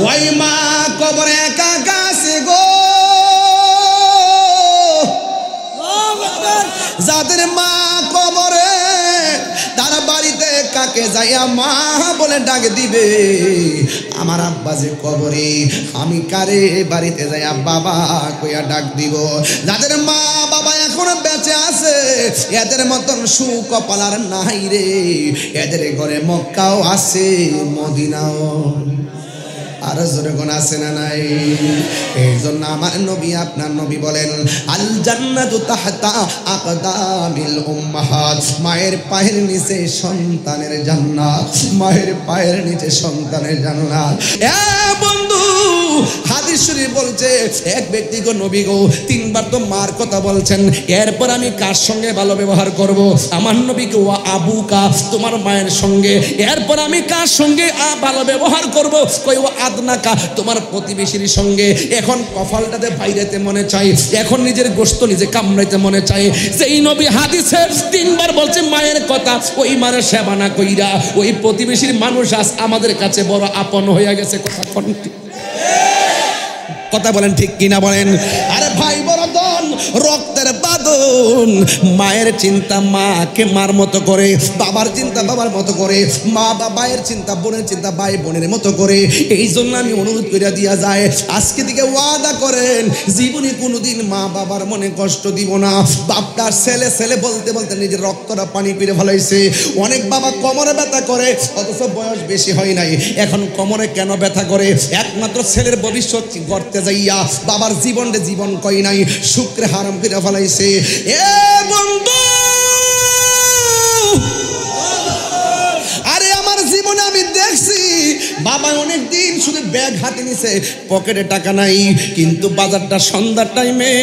ওই মা কবরে একা গাছে গো, যাদের মা কবরে তারা বাড়িতে কাকে যাইয়া মা বলে ডাক দিবে, আমার আব্বা যে কবরে আমি কারে বাড়িতে যাইয়া বাবা কইয়া ডাক দিব। যাদের মা বাবা এখনো বেঁচে আছে এদের মতন সুকপাল আর নাই রে, এদের ঘরে মক্কাও আছে মদিনাও আর জোরে কোন আছে না নাই? এই জন্য আমার নবী আপনার নবী বলেন আল জান্নাতু তাহতা আকদামিল উম্মাহাত, মায়ের পায়ের নিচে সন্তানের জান্নাত, মায়ের পায়ের নিচে সন্তানের জান্নাত। এ বন্ধু হাদিস শরীফ বলছে এক ব্যক্তি গো নবী গো তিনবার তো মার কথা বলছেন, এরপর আমি কার সঙ্গে ভালো ব্যবহার করব? আমার নবীকে ওয়া আবুকা, তোমার মায়ের সঙ্গে। এরপর আমি কার সঙ্গে ভালো ব্যবহার করব? কই ওয়া আদনাকা, তোমার প্রতিবেশীর সঙ্গে। এখন কপালটাতে বাইরেতে মনে চাই, এখন নিজের গোশত নিজে কামড়াইতে মনে চাই। যেই নবী হাদিসে তিনবার বলছে মায়ের কথা, ওই মায়ের সেবা না কইরা ওই প্রতিবেশীর মানুষ আজ আমাদের কাছে বড় আপন হয়ে গেছে। কথা বলেন ঠিক কিনা বলেন? আরে ভাই বড়দন রক্তের বাঁধন, মায়ের চিন্তা মাকে মার মতো করে, বাবার চিন্তা বাবার মতো করে, মা বাবার চিন্তা বোনের চিন্তা ভাই বোনের মতো করে। এই জন্য আমি অনুরোধ করে দিয়া যায় আজকে থেকে ওয়াদা করেন জীবনে কোনোদিন মা বাবার মনে কষ্ট দিব না। বাপটার ছেলে ছেলে বলতে বলতে নিজের রক্তটা পানি পেরে ফেলাইছে। অনেক বাবা কোমরে ব্যথা করে অথচ বয়স বেশি হয় নাই, এখন কোমরে কেন ব্যথা করে? একমাত্র ছেলের ভবিষ্যৎ গড়তে যাইয়া বাবার জীবনে জীবন কই নাই, শুক্রে হারাম করে ফেলাইছে। এ বন্ধু আরে আমার জীবনে আমি দেখছি বাবা অনেক দিন শুধু ব্যাগ হাতে নিছে, পকেটে টাকা নাই, কিন্তু বাজারটা সন্ধ্যার টাইমে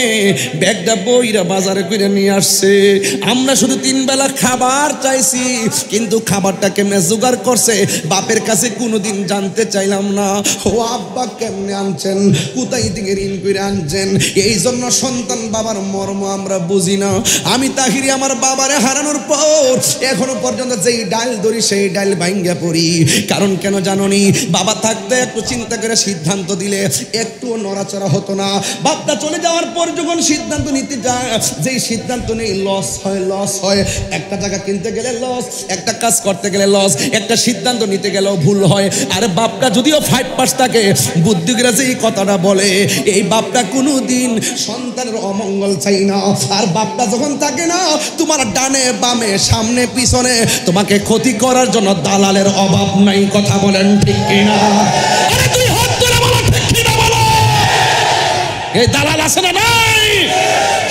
ব্যাগটা বইরা বাজারে করে নিয়ে আসছে। আমরা শুধু তিন বেলা খাবার চাইছি, কিন্তু খাবারটা কেমনে জোগাড় করছে বাপের কাছে কোনোদিন জানতে চাইলাম না। ও আব্বা কেমনে আনছেন, কোথায় থেকে ঋণ করে আনছেন? এই জন্য সন্তান বাবার মর্ম আমরা বুঝি না। আমি তাহিরি আমার বাবারে হারানোর পর এখনো পর্যন্ত যেই ডাল ধরি সেই ডাল ভাঙ্গা পড়ি। কারণ কেন জানোনি? বাবা থাকতে একটু চিন্তা করে সিদ্ধান্ত দিলে একটু নড়াচড়া হতো না। বাপটা চলে যাওয়ার পর যখন সিদ্ধান্ত নিতে যায়, যেই সিদ্ধান্ত নেই লস হয়। একটা জায়গা কিনতে গেলে লস, একটা কাজ করতে গেলে লস, একটা সিদ্ধান্ত নিতে গেলেও ভুল হয়। আর বাপটা যদিও 5 থাকে, বুদ্ধিরা যে এই কথাটা বলে, এই বাপটা কোনোদিন সন্তানের অমঙ্গল চাই না। আর বাপটা যখন থাকে না, তোমার ডানে বামে সামনে পিছনে তোমাকে ক্ষতি করার জন্য দালালের অভাব নাই। কথা বলেন ঠিক কিনা? আরে তুই হাত ধরে বলো ঠিক কিনা বলো। এই দালাল আছে না নাই?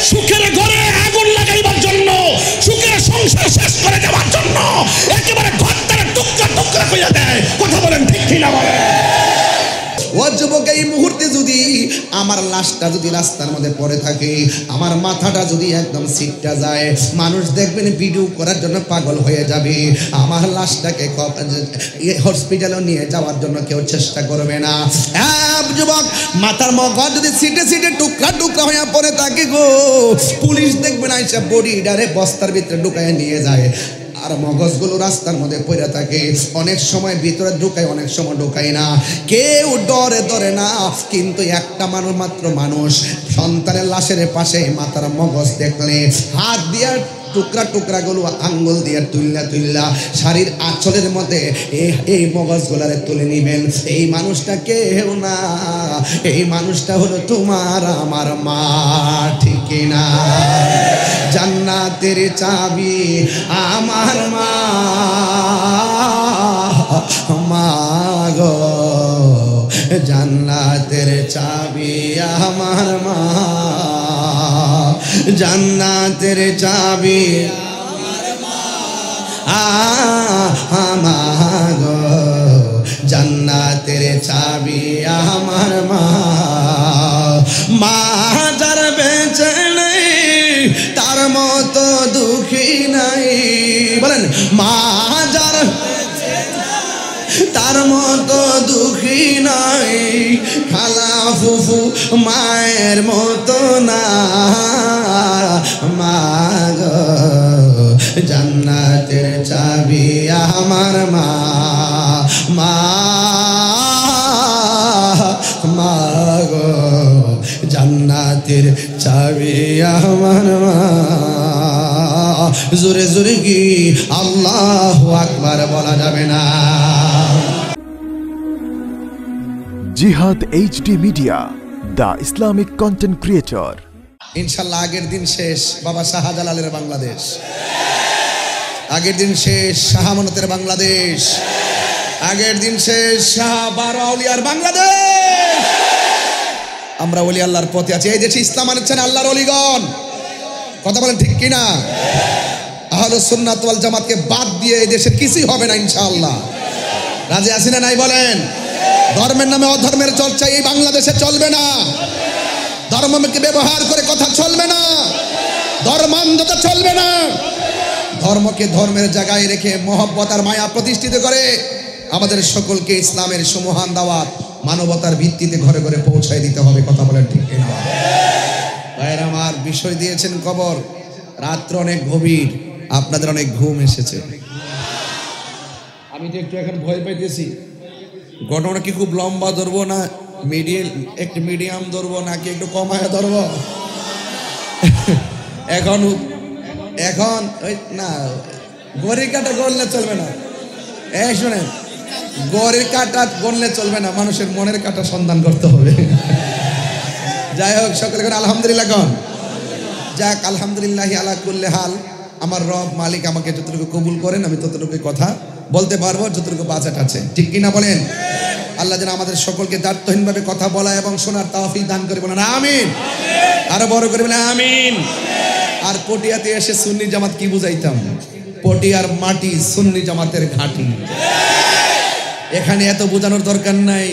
সুখের ঘরে আগুন লাগাইবার জন্য, সুখের সংসার শেষ করে দেওয়ার জন্য একেবারে ঘর থেকে টুকরা টুকরা করে দেয়। কথা বলেন ঠিক কিনা বলে? ও যুবক, এই মুহূর্তে যদি আমার লাশটা যদি রাস্তার মধ্যে পড়ে থাকে, আমার মাথাটা যদি একদম সিটটা যায়, মানুষ দেখবেন ভিডিও করার জন্য পাগল হয়ে যাবে। আমার লাশটাকে হসপিটালে নিয়ে যাওয়ার জন্য কেউ চেষ্টা করবে না। যুবক, মাথার মগজ যদি সিটে সিটে টুকরা টুকরা হয়ে পড়ে থাকে গো, পুলিশ দেখবেন আইসা বডিটারে বস্তার ভিতরে ঢুকায় নিয়ে যায়। আর মগজগুলো রাস্তার মধ্যে পড়ে থাকে, অনেক সময় ভিতরে ঢুকায়, অনেক সময় ঢুকায় না। কেউ ডরে না, কিন্তু একটা মাত্র মানুষ সন্তানের লাশের পাশে মাথার মগজ দেখলে হাত দিয়ে টুকরা গুলো আঙ্গুল দিয়ে তুল্লা শাড়ির আঁচলের মধ্যে এই মগজগুলারে তুলে নিবেন। এই মানুষটা কেউ না, এই মানুষটা হলো তোমার আমার মা। ঠিক না? জান্নাতের চাবি আমার মা, মা গো, জান্নাতের চাবি আমার মা, জান্নাতের চাবি আমার গো, জান্নাতের চাবি আমার মা। মা যার বেঁচে নেই তার মতো দুঃখী নাই। বলেন, মা যার তার মতো দুঃখী নাই, খালা ফুফু মায়ের মতো না। মা গো, জান্নাতের চাবি আমার মা, মা মাগো জান্নাতের চাবি আমার মা। জোরে জোরে কি আল্লাহু আকবার বলা যাবে না? জিহাদ HD media, the Islamic content creator. ইনশাল্লাহ আগের দিন শেষ বাবা শাহজালালের বাংলাদেশ, আগের দিন শেষ শাহ আমানতের বাংলাদেশ, আগের দিন শেষ শাহ বারো আউলিয়ার বাংলাদেশ। আমরা ওলি আল্লাহর পথে আছি। এই দেশে ইসলাম আনছেন আল্লাহর ওলিগণ, কথা বলেন ঠিক কিনা? আহলুস সুন্নাত ওয়াল জামাতকে বাদ দিয়ে এই দেশে কিছুই হবে না ইনশাআল্লাহ। রাজি আছি না নাই বলেন? ধর্মের নামে অধর্মের চর্চা এই বাংলাদেশে চলবে না। ধর্মকে ব্যবহার করে কথা চলবে না, ধর্মান্ধতা চলবে না। ধর্মকে ধর্মের জায়গায় রেখে মহব্বত আর মায়া প্রতিষ্ঠিত করে আমাদের সকলকে ইসলামের সুমহান দাওয়াত মানবতার ভিত্তিতে ঘরে ঘরে পৌঁছায় দিতে হবে। কথা বলেন ঠিক কিনা? ভাইরা আমার, বিষয় দিয়েছেন কবর, রাত্র অনেক গভীর, আপনাদের অনেক ঘুম এসেছে। আমি তো একটু এখন ভয় পাইতেছি। ঘটনা কি খুব লম্বা ধরবো না একটু মিডিয়াম ধরবো নাকি একটু কমায় ধরবো? এখন ওই না, গড়ির কাটা গড়লে চলবে না। শুনেন, গড়ির কাটা গড়লে চলবে না, মানুষের মনের কাটা সন্ধান করতে হবে। যাই হোক, সকলে করে আলহামদুলিল্লাহ কন। যাক, আলহামদুলিল্লাহ আলা কুল্লি হাল। আমার রব মালিক আমাকে যতটুকু কবুল করেন আমি ততটুকু কথা বলতে পারবো, যতটুকু বাজেট আছে, ঠিক কিনা বলেন? আল্লাহ যেন আমাদের সকলকে দায়িত্বহীনভাবে কথা বলা এবং শোনার তৌফিক দান করে, বলেন আমিন। আরো বড় করে বলেন আমিন। আর পটিয়াতে এসে সুন্নি জামাত কি বুঝাইতাম? পটিয়ার মাটি সুন্নি জামাতের ঘাঁটি। এখানে এত বোঝানোর দরকার নাই।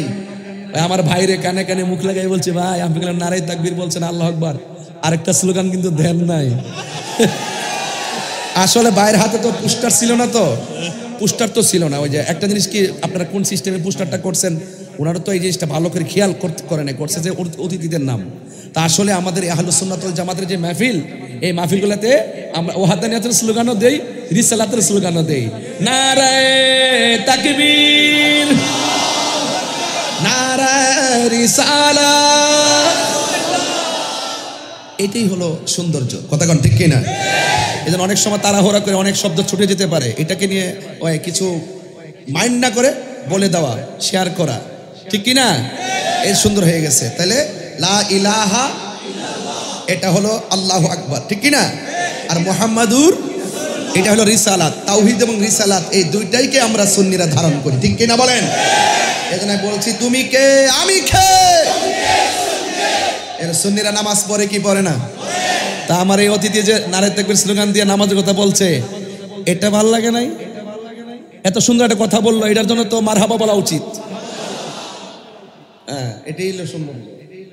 আমার ভাইরে কানে কানে মুখ লাগাই বলছে, ভাই আমি বললাম নারাই তাকবীর বলছেন, আল্লাহু আকবার, আরেকটা স্লোগান কিন্তু ধ্যান নাই। আসলে বাইরের হাতে তো পোস্টার ছিল না, তো পোস্টার তো ছিল না। ওই যে একটা জিনিস কি, আপনারা কোন সিস্টেমে পোস্টারটা করছেন, ওনারা তো এই জিনিসটা ভালো করে খেয়াল করে না, করছে যে অতিথিদের নাম। তা আসলে আমাদের আহলুস সুন্নাত ওয়াল জামাতের যে মাহফিল, এই মাহফিলগুলোতে আমরা ওয়াহদানিয়াতের স্লোগানও দেই, রিসালাতের স্লোগানও দেই। নারায়ে তাকবীর, নারায়ে রিসালাত। এটাই হলো সৌন্দর্য, কথা কোন ঠিক কিনা? এজন্য অনেক সময় তাড়াহুড়া করে অনেক শব্দ ছুটে যেতে পারে, এটাকে নিয়ে কিছু মাইন্ড না করে বলে দেওয়া, শেয়ার করা, ঠিক কিনা? এই সুন্দর হয়ে গেছে। তাহলে লা ইলাহা এটা হলো আল্লাহু আকবার, ঠিক কিনা? আর মুহাম্মাদুর এটা হলো রিসালাত। তাওহীদ এবং রিসালাত এই দুইটাইকে আমরা সুন্নিরা ধারণ করি, ঠিক কিনা বলেন? এজন্য বলছি, তুমি কে আমি কে। এর সুন্নিরা নামাজ পড়ে কি পড়ে না? তা আমার এই অতিথি যে নারায়ে তাকবীর স্লোগান দিয়ে নামাজের কথা বলছে, এটা ভাল লাগে নাই? এত সুন্দর একটা কথা বললো, এটার জন্য তো মারহাবা বলা উচিত। হ্যাঁ, এটাই হলো সুন্দর,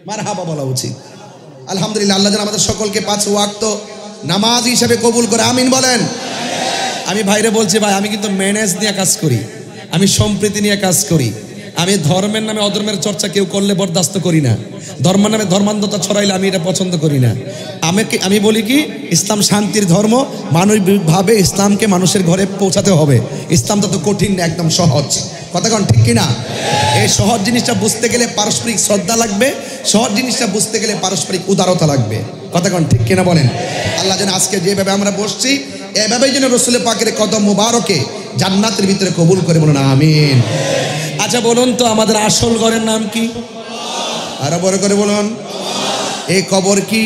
মারহাবা বলা উচিত। আলহামদুলিল্লাহ, আল্লাহ যেন আমাদের সকলকে 5 ওয়াক্ত নামাজ হিসেবে কবুল করে, আমিন বলেন। আমি ভাইরে বলছি, ভাই আমি কিন্তু ম্যানেজ নিয়ে কাজ করি, আমি সম্প্রীতি নিয়ে কাজ করি, আমি ধর্মের নামে অধর্মের চর্চা কেউ করলে বরদাস্ত করি না, ধর্মের নামে ধর্মান্ধতা ছড়াইলে আমি এটা পছন্দ করি না। আমি বলি কি, ইসলাম শান্তির ধর্ম, মানবিকভাবে ইসলামকে মানুষের ঘরে পৌঁছাতে হবে। ইসলাম তত কঠিন না, একদম সহজ, কথা কোন ঠিক কিনা? এই সহজ জিনিসটা বুঝতে গেলে পারস্পরিক শ্রদ্ধা লাগবে, সহজ জিনিসটা বুঝতে গেলে পারস্পরিক উদারতা লাগবে, কথা কোন ঠিক কিনা বলেন? আল্লাহ যেন আজকে যেভাবে আমরা বসছি, এভাবেই যেন রাসূল পাকের কদম মুবারকে জান্নাতের ভিতরে কবুল করে, বলুন আমিন। আচ্ছা বলুন তো, আমাদের আসল ঘরের নাম কি? আরো বড় করে বলুন। এই কবর কি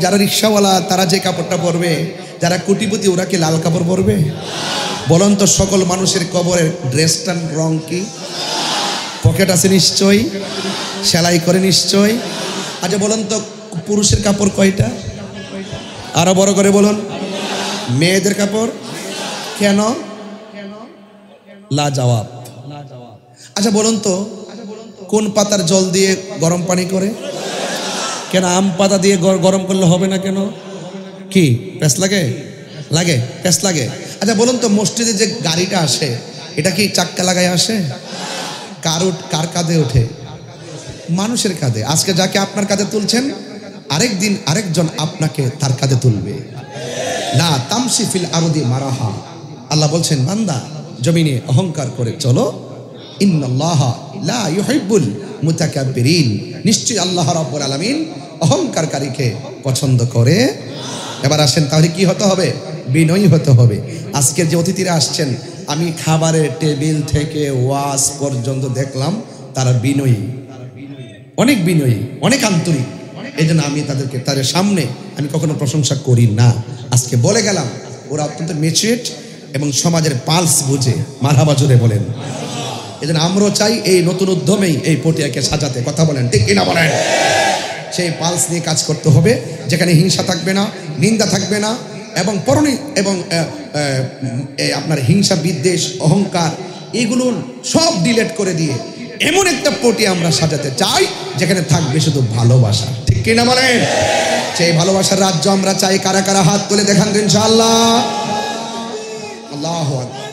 যারা রিক্সাওয়ালা তারা যে কাপড়টা পরবে, যারা কোটিপতি ওরা কি লাল কাপড় পরবে? বলুন তো, সকল মানুষের কবরের ড্রেসটার রং কি? পকেট আছে নিশ্চয়ই, সেলাই করে নিশ্চয়ই। আচ্ছা বলুন তো, পুরুষের কাপড় কয়টা? আরো বড় করে বলুন। মেয়েদের কাপড় কেন? লাজবাব। আচ্ছা বলুন তো, কোন পাতার জল দিয়ে গরম পানি করে? কেন আম পাতা দিয়ে গরম করলে হবে না কেন? কি প্যাস লাগে? লাগে, প্যাস লাগে। আচ্ছা বলুন তো, মসজিদে যে গাড়িটা আসে এটা কি চাক্কা লাগায় আসে? কার কাঁধে ওঠে? মানুষের কাঁধে। আজকে যাকে আপনার কাঁধে তুলছেন, আরেকদিন আরেকজন আপনাকে তার কাঁধে তুলবে। লা তামশি ফিল আরদি মারাহা। আল্লাহ বলছেন, বান্দা জমিনে অহংকার করে চলো, ইন্নাল্লাহা লা ইউহিব্বুল মুতাকাব্বিরিন, নিশ্চয়ই আল্লাহ রাব্বুল আলামিন অহংকারকারীকে পছন্দ করে। এবার আসেন, তাহলে কি হতে হবে? বিনয়ী হতে হবে। আজকের যে অতিথিরা আসছেন, আমি খাবারের টেবিল থেকে ওয়াজ পর্যন্ত দেখলাম তারা বিনয়ী, অনেক বিনয়ী, অনেক আন্তরিক। এই জন্য আমি তাদের সামনে আমি কখনো প্রশংসা করি না। আজকে বলে গেলাম ওরা অত্যন্ত ম্যাচিউরড এবং সমাজের পালস বুঝে। মারহাবা জোরে বলেন। এই জন্য আমরাও চাই এই নতুন উদ্যমেই এই পটিয়াকে সাজাতে। কথা বলেন, ঠিক কিনা বলেন? সেই পালস নিয়ে কাজ করতে হবে, যেখানে হিংসা থাকবে না, নিন্দা থাকবে না, এবং আপনার হিংসা, বিদ্বেষ, অহংকার এগুলো সব ডিলেট করে দিয়ে এমন একটা পটি আমরা সাজাতে চাই যেখানে থাকবে শুধু ভালোবাসা। ঠিক কিনা বলেন? সেই ভালোবাসার রাজ্য আমরা চাই। কারা কারা হাত তুলে দেখান তো ইনশাআল্লাহ। আল্লাহু আকবার।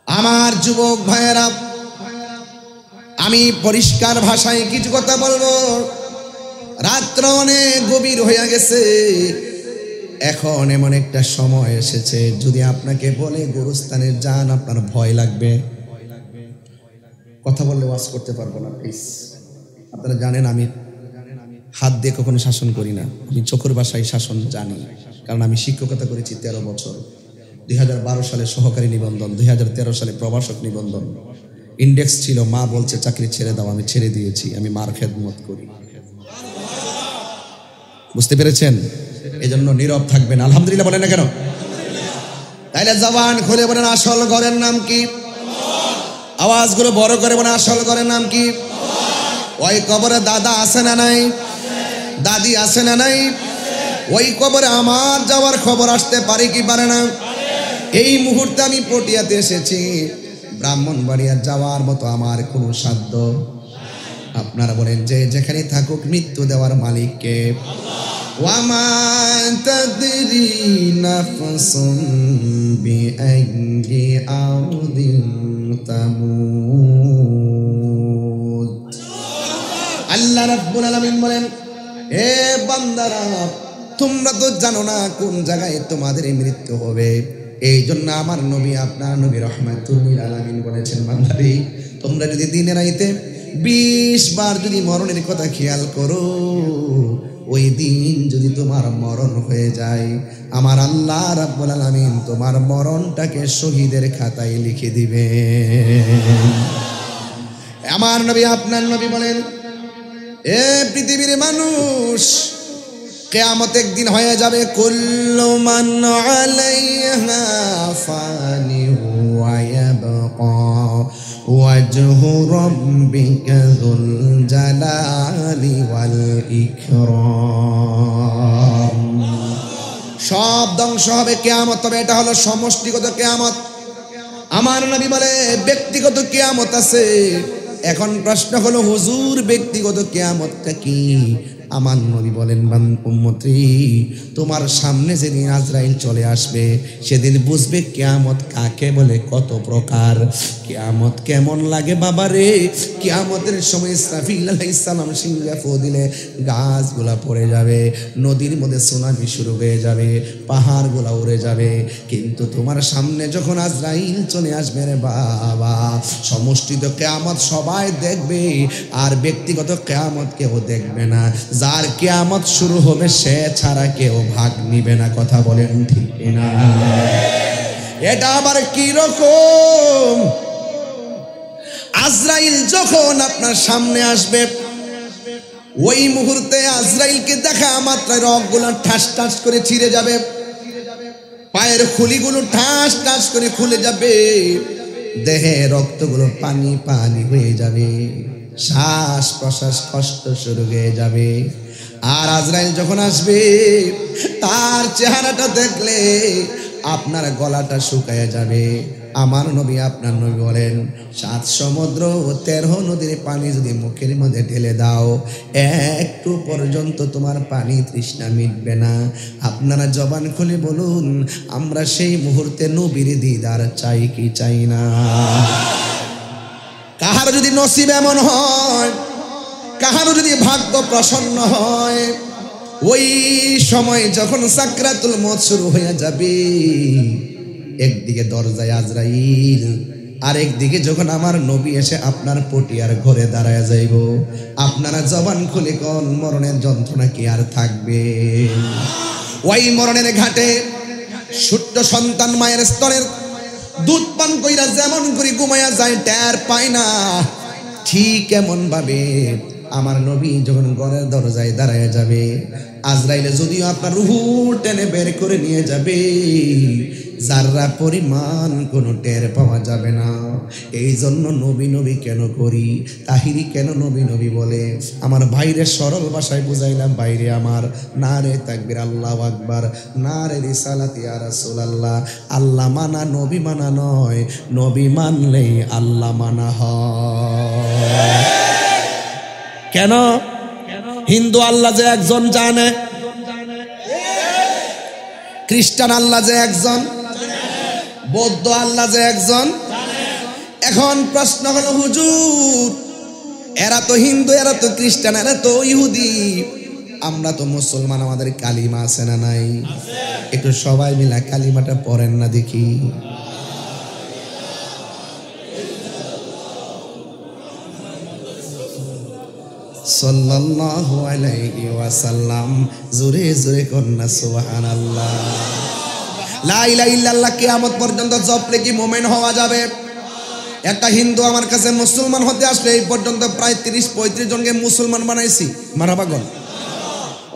আমার যুবক ভাইয়েরা, আমি পরিষ্কার ভাষায় কিছু কথা বলবো। রাত্র অনেক গভীর হয়ে গেছে, এখন এমন একটা সময় এসেছে যদি আপনাকে বলে গোরস্থানে যান আপনার ভয় লাগবে। কথা বললে ওয়াজ করতে পারবো না, প্লিজ। আপনারা জানেন আমি হাত দিয়ে কখনো শাসন করি না, আমি চোখের ভাষায় শাসন জানি, কারণ আমি শিক্ষকতা করেছি 13 বছর। 2012 সালে সহকারী নিবন্ধন, 2013 সালে প্রভাষক নিবন্ধন। ইন্ডেক্স ছিল মা বলছে চাকরি ছেড়ে দাও, আমি ছেড়ে দিয়েছি। আমি মার খেদমত করি। বুঝতে পেরেছেন? এজন্য নীরব থাকবেন। আলহামদুলিল্লাহ বলেন না কেন? তাইলে জবান খুলে বলেন আসল ঘরের নাম কি? আওয়াজগুলো বড় করে বলেন আসল ঘরের নাম কি? ওই কবরে দাদা আছে না নাই? দাদি আছে না নাই? ওই কবরে আমার যাওয়ার খবর আসতে পারে কি পারে না? এই মুহূর্তে আমি পটিয়াতে এসেছি, ব্রাহ্মণবাড়িয়া যাওয়ার মতো আমার কোনো সাধ্য। আপনারা বলেন যে যেখানে থাকুক মৃত্যু দেওয়ার মালিককে। ওয়ামা তাদরি নাফসুম বিআইয়ি আরদিন তামুত। আল্লাহ রাব্বুল আলামিন বলেন, হে বান্দারা, তোমরা তো জানো না কোন জায়গায় তোমাদের মৃত্যু হবে। এই জন্য আমার নবী, আপনার নবী রাহমাতুল লিল আলামিন বলেছেন, বান্দারে তোমরা যদি দিনে রাইতে 20 বার যদি মরণের কথা খেয়াল করো, ওই দিন যদি তোমার মরণ হয়ে যায়, আমার আল্লাহ রাব্বুল আলামিন তোমার মরণটাকে শহীদের খাতায় লিখে দিবে। আমার নবী, আপনার নবী বলেন, এ পৃথিবীর মানুষ, কিয়ামত একদিন হয়ে যাবে। কুল্লু মান আলাইহা ফানি ওয়া ইয়াবকা ওয়াজহু রাব্বিকা যুল জালালি ওয়াল ইকরাম। সব ধ্বংস হবে, কিয়ামত হবে। এটা হলো সমষ্টিগত কিয়ামত। আমার নবী বলে ব্যক্তিগত কিয়ামত আছে। এখন প্রশ্ন হলো, হুজুর ব্যক্তিগত কিয়ামতটা কি? আমার নবী বলেন, উম্মতি, তোমার সামনে যেদিন আজরাইল চলে আসবে সেদিন বুঝবে কিয়ামত কাকে বলে, কত প্রকার। কিয়ামত কেমন লাগে বাবা রে! কিয়ামতের সময় ইসরাফিল আলাইহিস সালাম সিংহা ফু দিলে গাছগুলা পড়ে যাবে, নদীর মধ্যে সুনামি শুরু হয়ে যাবে, পাহাড়গুলা উড়ে যাবে। কিন্তু তোমার সামনে যখন আজরাইল চলে আসবে রে বাবা, সমষ্টিত কিয়ামত সবাই দেখবে, আর ব্যক্তিগত কিয়ামত কেউ দেখবে না। যার কিয়ামত শুরু হবে সে ছাড়া কেউ ভাগ নিবে না। কথা বলেন ঠিক না? এটা আবার কি রকম? আজরাইল যখন আপনার সামনে আসবে, ওই মুহূর্তে আজরাইলকে দেখা মাত্র রগগুলো ঠাস ঠাস করে ছিঁড়ে যাবে, পায়ের খুলিগুলো ঠাস ঠাস করে খুলে যাবে, দেহে রক্তগুলো পানি পানি হয়ে যাবে, শ্বাস প্রশ্বাস কষ্ট শুরু হয়ে যাবে। আর আজরাইল যখন আসবে, তার চেহারাটা দেখলে আপনার গলাটা শুকায় যাবে। আমার নবী, আপনার নবী বলেন, 7 সমুদ্র 13 নদীর পানি যদি মুখের মধ্যে ঢেলে দাও, একটু পর্যন্ত তোমার পানি তৃষ্ণা মিটবে না। আপনারা জবান খুলে বলুন, আমরা সেই মুহূর্তে নবীর দিদার চাই কি চাই না? কাহারও যদি নসিব এমন হয়, কাহারও যদি ভাগ্য প্রসন্ন হয়, ওই সময় যখন সাকরাতুল মউত শুরু হয়ে যাবে, একদিকে দরজায় আজরাইল, আর একদিকে যখন আমার নবী এসে আপনার পটিয়ার ঘরে দাঁড়ায় যাইব, আপনারা জবান খুলে কোন মরণের যন্ত্রণা কি আর থাকবে? ওই মরণের ঘাটে ছোট্ট সন্তান মায়ের স্তনের দুধ পান কইরা যেমন করে ঘুমায়া যায়, টের পায় না, ঠিক এমন ভাবে আমার নবী যখন ঘরের দরজায় দাঁড়ায় যাবে, আজরাইলে যদিও আপনার রূহ টেনে বের করে নিয়ে যাবে, যারা পরিমাণ কোনো টের পাওয়া যাবে না। এই জন্য নবী নবী কেন করি, তাহিরি কেন নবী নবী বলে? আমার ভাইরে সরল ভাষায় বুঝাইলাম, বাইরে আমার না রে তাকবীর আল্লাহু আকবার, না রে রিসালাত ইয়া রাসূলুল্লাহ। আল্লাহ মানা নবী মানা নয়, নবী মানলেই আল্লাহ মানা হয়। কেন? হিন্দু আল্লাহ যে একজন জানে, খ্রিস্টান আল্লাহ যে একজন, বৌদ্ধ আল্লাহ যে একজন। এখন প্রশ্ন হলো, হুজুর এরা তো হিন্দু, এরা তো খ্রিস্টান, এরা তো ইহুদি, আমরা তো মুসলমান, আমাদের কালিমা আছে না নাই? একটু সবাই মিলে কালিমাটা পড়েন না দেখি। সাল্লাল্লাহু আলাইহি ওয়াসাল্লাম। জোরে জোরে কন্যা সুবহানাল্লাহ। লা ইলাহা ইল্লাল্লাহ কিয়ামত পর্যন্ত জপলে কি মুমিন হওয়া যাবে? একটা হিন্দু আমার কাছে মুসলমান হতে আসলে এই পর্যন্ত প্রায় 30-35 জনকে মুসলমান বানাইছি। মারাবাগন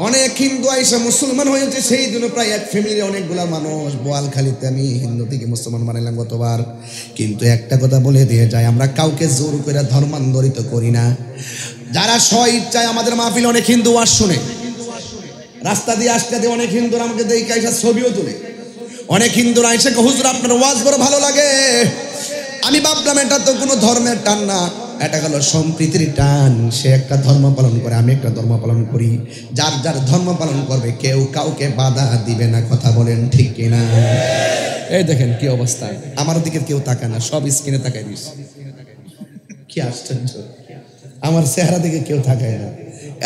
অনেক হিন্দু আইসা মুসলমান হয়েছে, সেই দিনও প্রায় এক ফ্যামিলির অনেকগুলা মানুষ। বোয়ালখালীতে আমি হিন্দু থেকে মুসলমান বানাইলাম গতবার। কিন্তু একটা কথা বলে দিয়ে যায়, আমরা কাউকে জোর করে ধর্মান্তরিত করি না। যারা স্ব ইচ্ছায় আমাদের মাহফিল, অনেক হিন্দু ওয়াজ শুনে, রাস্তা দিয়ে আসতে দিয়ে অনেক হিন্দুরা আমাকে দেখে আইসা ছবিও তুলে। অনেক হিন্দুরা আইসা হুজুর আপনার ওয়াজ বড় ভালো লাগে। আমি ভাবলাম এটা তো কোনো ধর্মের টান না, এটা হলো সম্প্রীতির টান। সে একটা ধর্ম পালন করে, আমি একটা ধর্ম পালন করি। যার যার ধর্ম পালন করবে, কেউ কাউকে বাধা দিবে না। কথা বলেন ঠিক কিনা? এই দেখেন কি অবস্থা, আমার দিকে কেউ তাকায় না, সব স্ক্রিনে তাকায় দিস। কি আশ্চর্য, আমার চেহারা দিকে কেউ তাকায় না।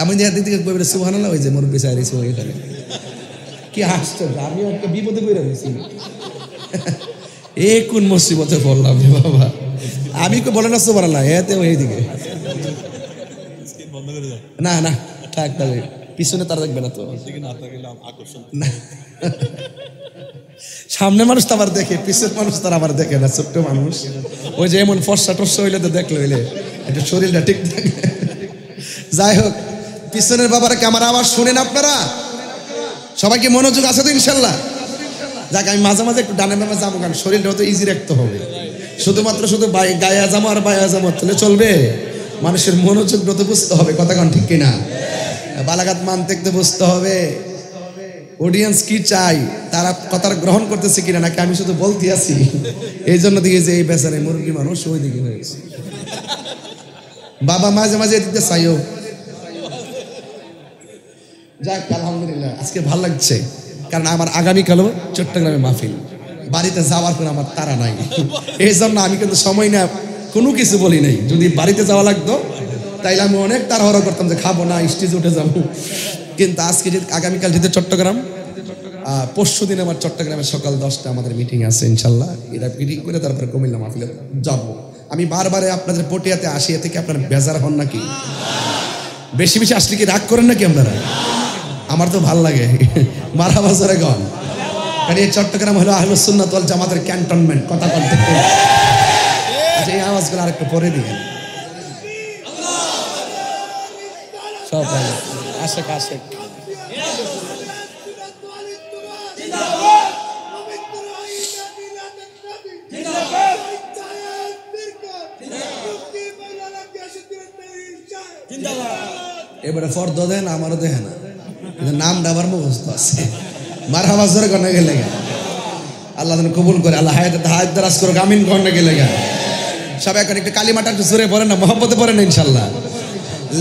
আমি যে দিকে বলবে সুবহানাল্লাহ, ওই যে মুরব্বি সাহেব এখানে। কি আশ্চর্য, আমি একটা বিপদে পড়ে গেছি। এ কোন মুসিবতে পড়লাম রে বাবা। আমি কো বলে না সুবহানাল্লাহ, এতে এইদিকে না না থাক, তাহলে পিছনে তারা দেখবে না তো। না, সামনে মানুষ তো আবার দেখে, পিছনের মানুষ তার আবার দেখে না। ছোট্ট মানুষ, ওই যে এমন ফর্সা টর্সা হইলে তো দেখলে হইলে একটু শরীরটা ঠিক থাকে। যাই হোক, পিছনের বাবারকে আমার আওয়াজ শুনেন আপনারা? সবাইকে মনোযোগ আছে তো ইনশাল্লাহ? যাক, আমি মাঝে মাঝে একটু ডানে বামে যাবো, কারণ শরীরটা তো ইজি রাখতে হবে। শুধুমাত্র শুধু গায়ে যাবো আর বায়া যাবো তাহলে চলবে? মানুষের মনোযোগ তো বুঝতে হবে। কথা কন ঠিক কিনা? বালাগাত মানতে বুঝতে হবে অডিয়েন্স কি চাই, তারা কথা গ্রহণ করতেছে কিনা, নাকি আমি শুধু বলতে আছি। এই জন্য দিকে যে এই বেচারে মুরগি মানুষ ওই দিকে হয়েছে। বাবা মাঝে মাঝে দিতে চাইও। যাক, আলহামদুলিল্লাহ আজকে ভালো লাগছে, কারণ আমার আগামীকালও চট্টগ্রামে মাহফিল। বাড়িতে যাওয়ার কোনো আমার তাড়া নাই, এই জন্য আমি কিন্তু সময় না কোনো কিছু বলি নাই। যদি বাড়িতে যাওয়া লাগতো তাইলে আমি অনেক তাড়াহুড়ো করতাম যে খাবো না, স্টেজে উঠে যাবো। কিন্তু আজকে যদি আগামীকাল যেতে চট্টগ্রাম, পরশু দিন আমার চট্টগ্রামে সকাল 10টা আমাদের মিটিং আছে ইনশাল্লাহ। এটা মিটিং করে তারপরে কুমিল্লা মাহফিলে যাবো। আমি বারবারে আপনাদের পটিয়াতে আসি, এ থেকে আপনার বেজার হন নাকি? বেশি বেশি আসলে কি রাগ করেন নাকি আপনারা? আমার তো ভাল লাগে। মারহাবা জোরে গান। কারণ এই চট্টগ্রাম হলো আহলুস সুন্নাত ওয়াল জামাতের ক্যান্টনমেন্ট। কথা বলতে এই আওয়াজগুলো আরেকটু পরে দিবেন। সব আশেক আশেক এবারে ফর্দ দেন, আমারও দেখে না, কিন্তু নামটা আবার মুখস্থ আছে। মারহাবা জোরে গান গেলে আল্লাহ যেন কবুল করে, আল্লাহ হায়াত দারাজ করুক, আমিন গন্ডে গেলে গা। সবাই এখন একটু কালিমাটা একটু জোরে পড়েন না, মহব্বতে পড়েন ইনশাল্লাহ।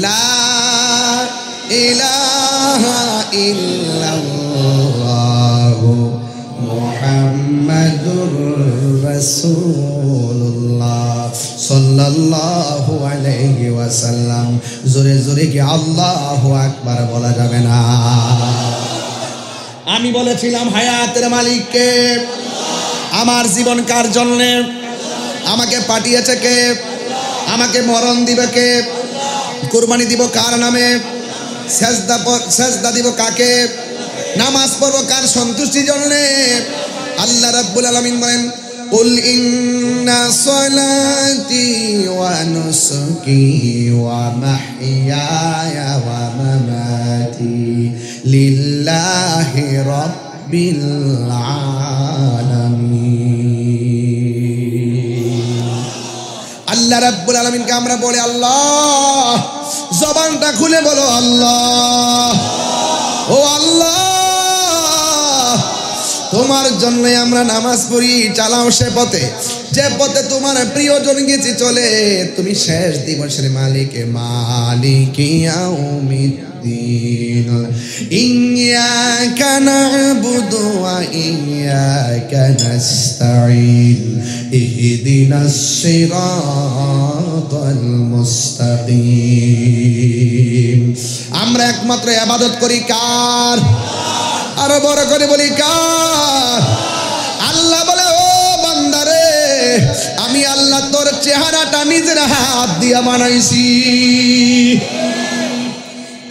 লা ইলাহা ইল্লাল্লাহু মুহাম্মাদুর রাসূলুল্লাহ সাল্লাল্লাহু আলাইহি ওয়াসাল্লাম। জোরে জোরে কি আল্লাহু আকবার বলা যাবে না? আমি বলেছিলাম হায়াতের মালিককে, আমার জীবন কার জন্যে, আমাকে পাঠিয়েছে কে, আমাকে মরণ দিবে কে, কুরবানি দিব কার নামে, সেজদা দিব কাকে, নামাজ পড়ব কার সন্তুষ্টির জন্যে? আল্লাহ রাব্বুল আলামিন বলেন কুল ইন্না সলাতি ওয়া নুসুকি ওয়া মাহইয়ায়া ওয়া মামাতি লিল্লাহি রাব্বিল আলামিন। আল্লাহ রাব্বুল আলামিনকে আমরা বলি আল্লাহ, জবানটা খুলে বলো আল্লাহ, ও আল্লাহ, তোমার জন্য আমরা নামাজ পড়ি, চালাও সে পথে যে পথে তোমার প্রিয়জন গেছে চলে। তুমি শেষ দিবসের মালিকে, মালিকি ইয়াউমিদ্দিন, ইয়্যাকা না'বুদু ওয়া ইয়্যাকা নাস্তাঈন, ইহদিনাস সিরাতাল মুস্তাকিম। আমরা একমাত্র ইবাদত করি কার? আরো বড় করে বলি কার? আল্লাহ বলে ও বান্দারে, আমি আল্লাহ তোর চেহারাটা নিজের হাত দিয়া বানাইছি।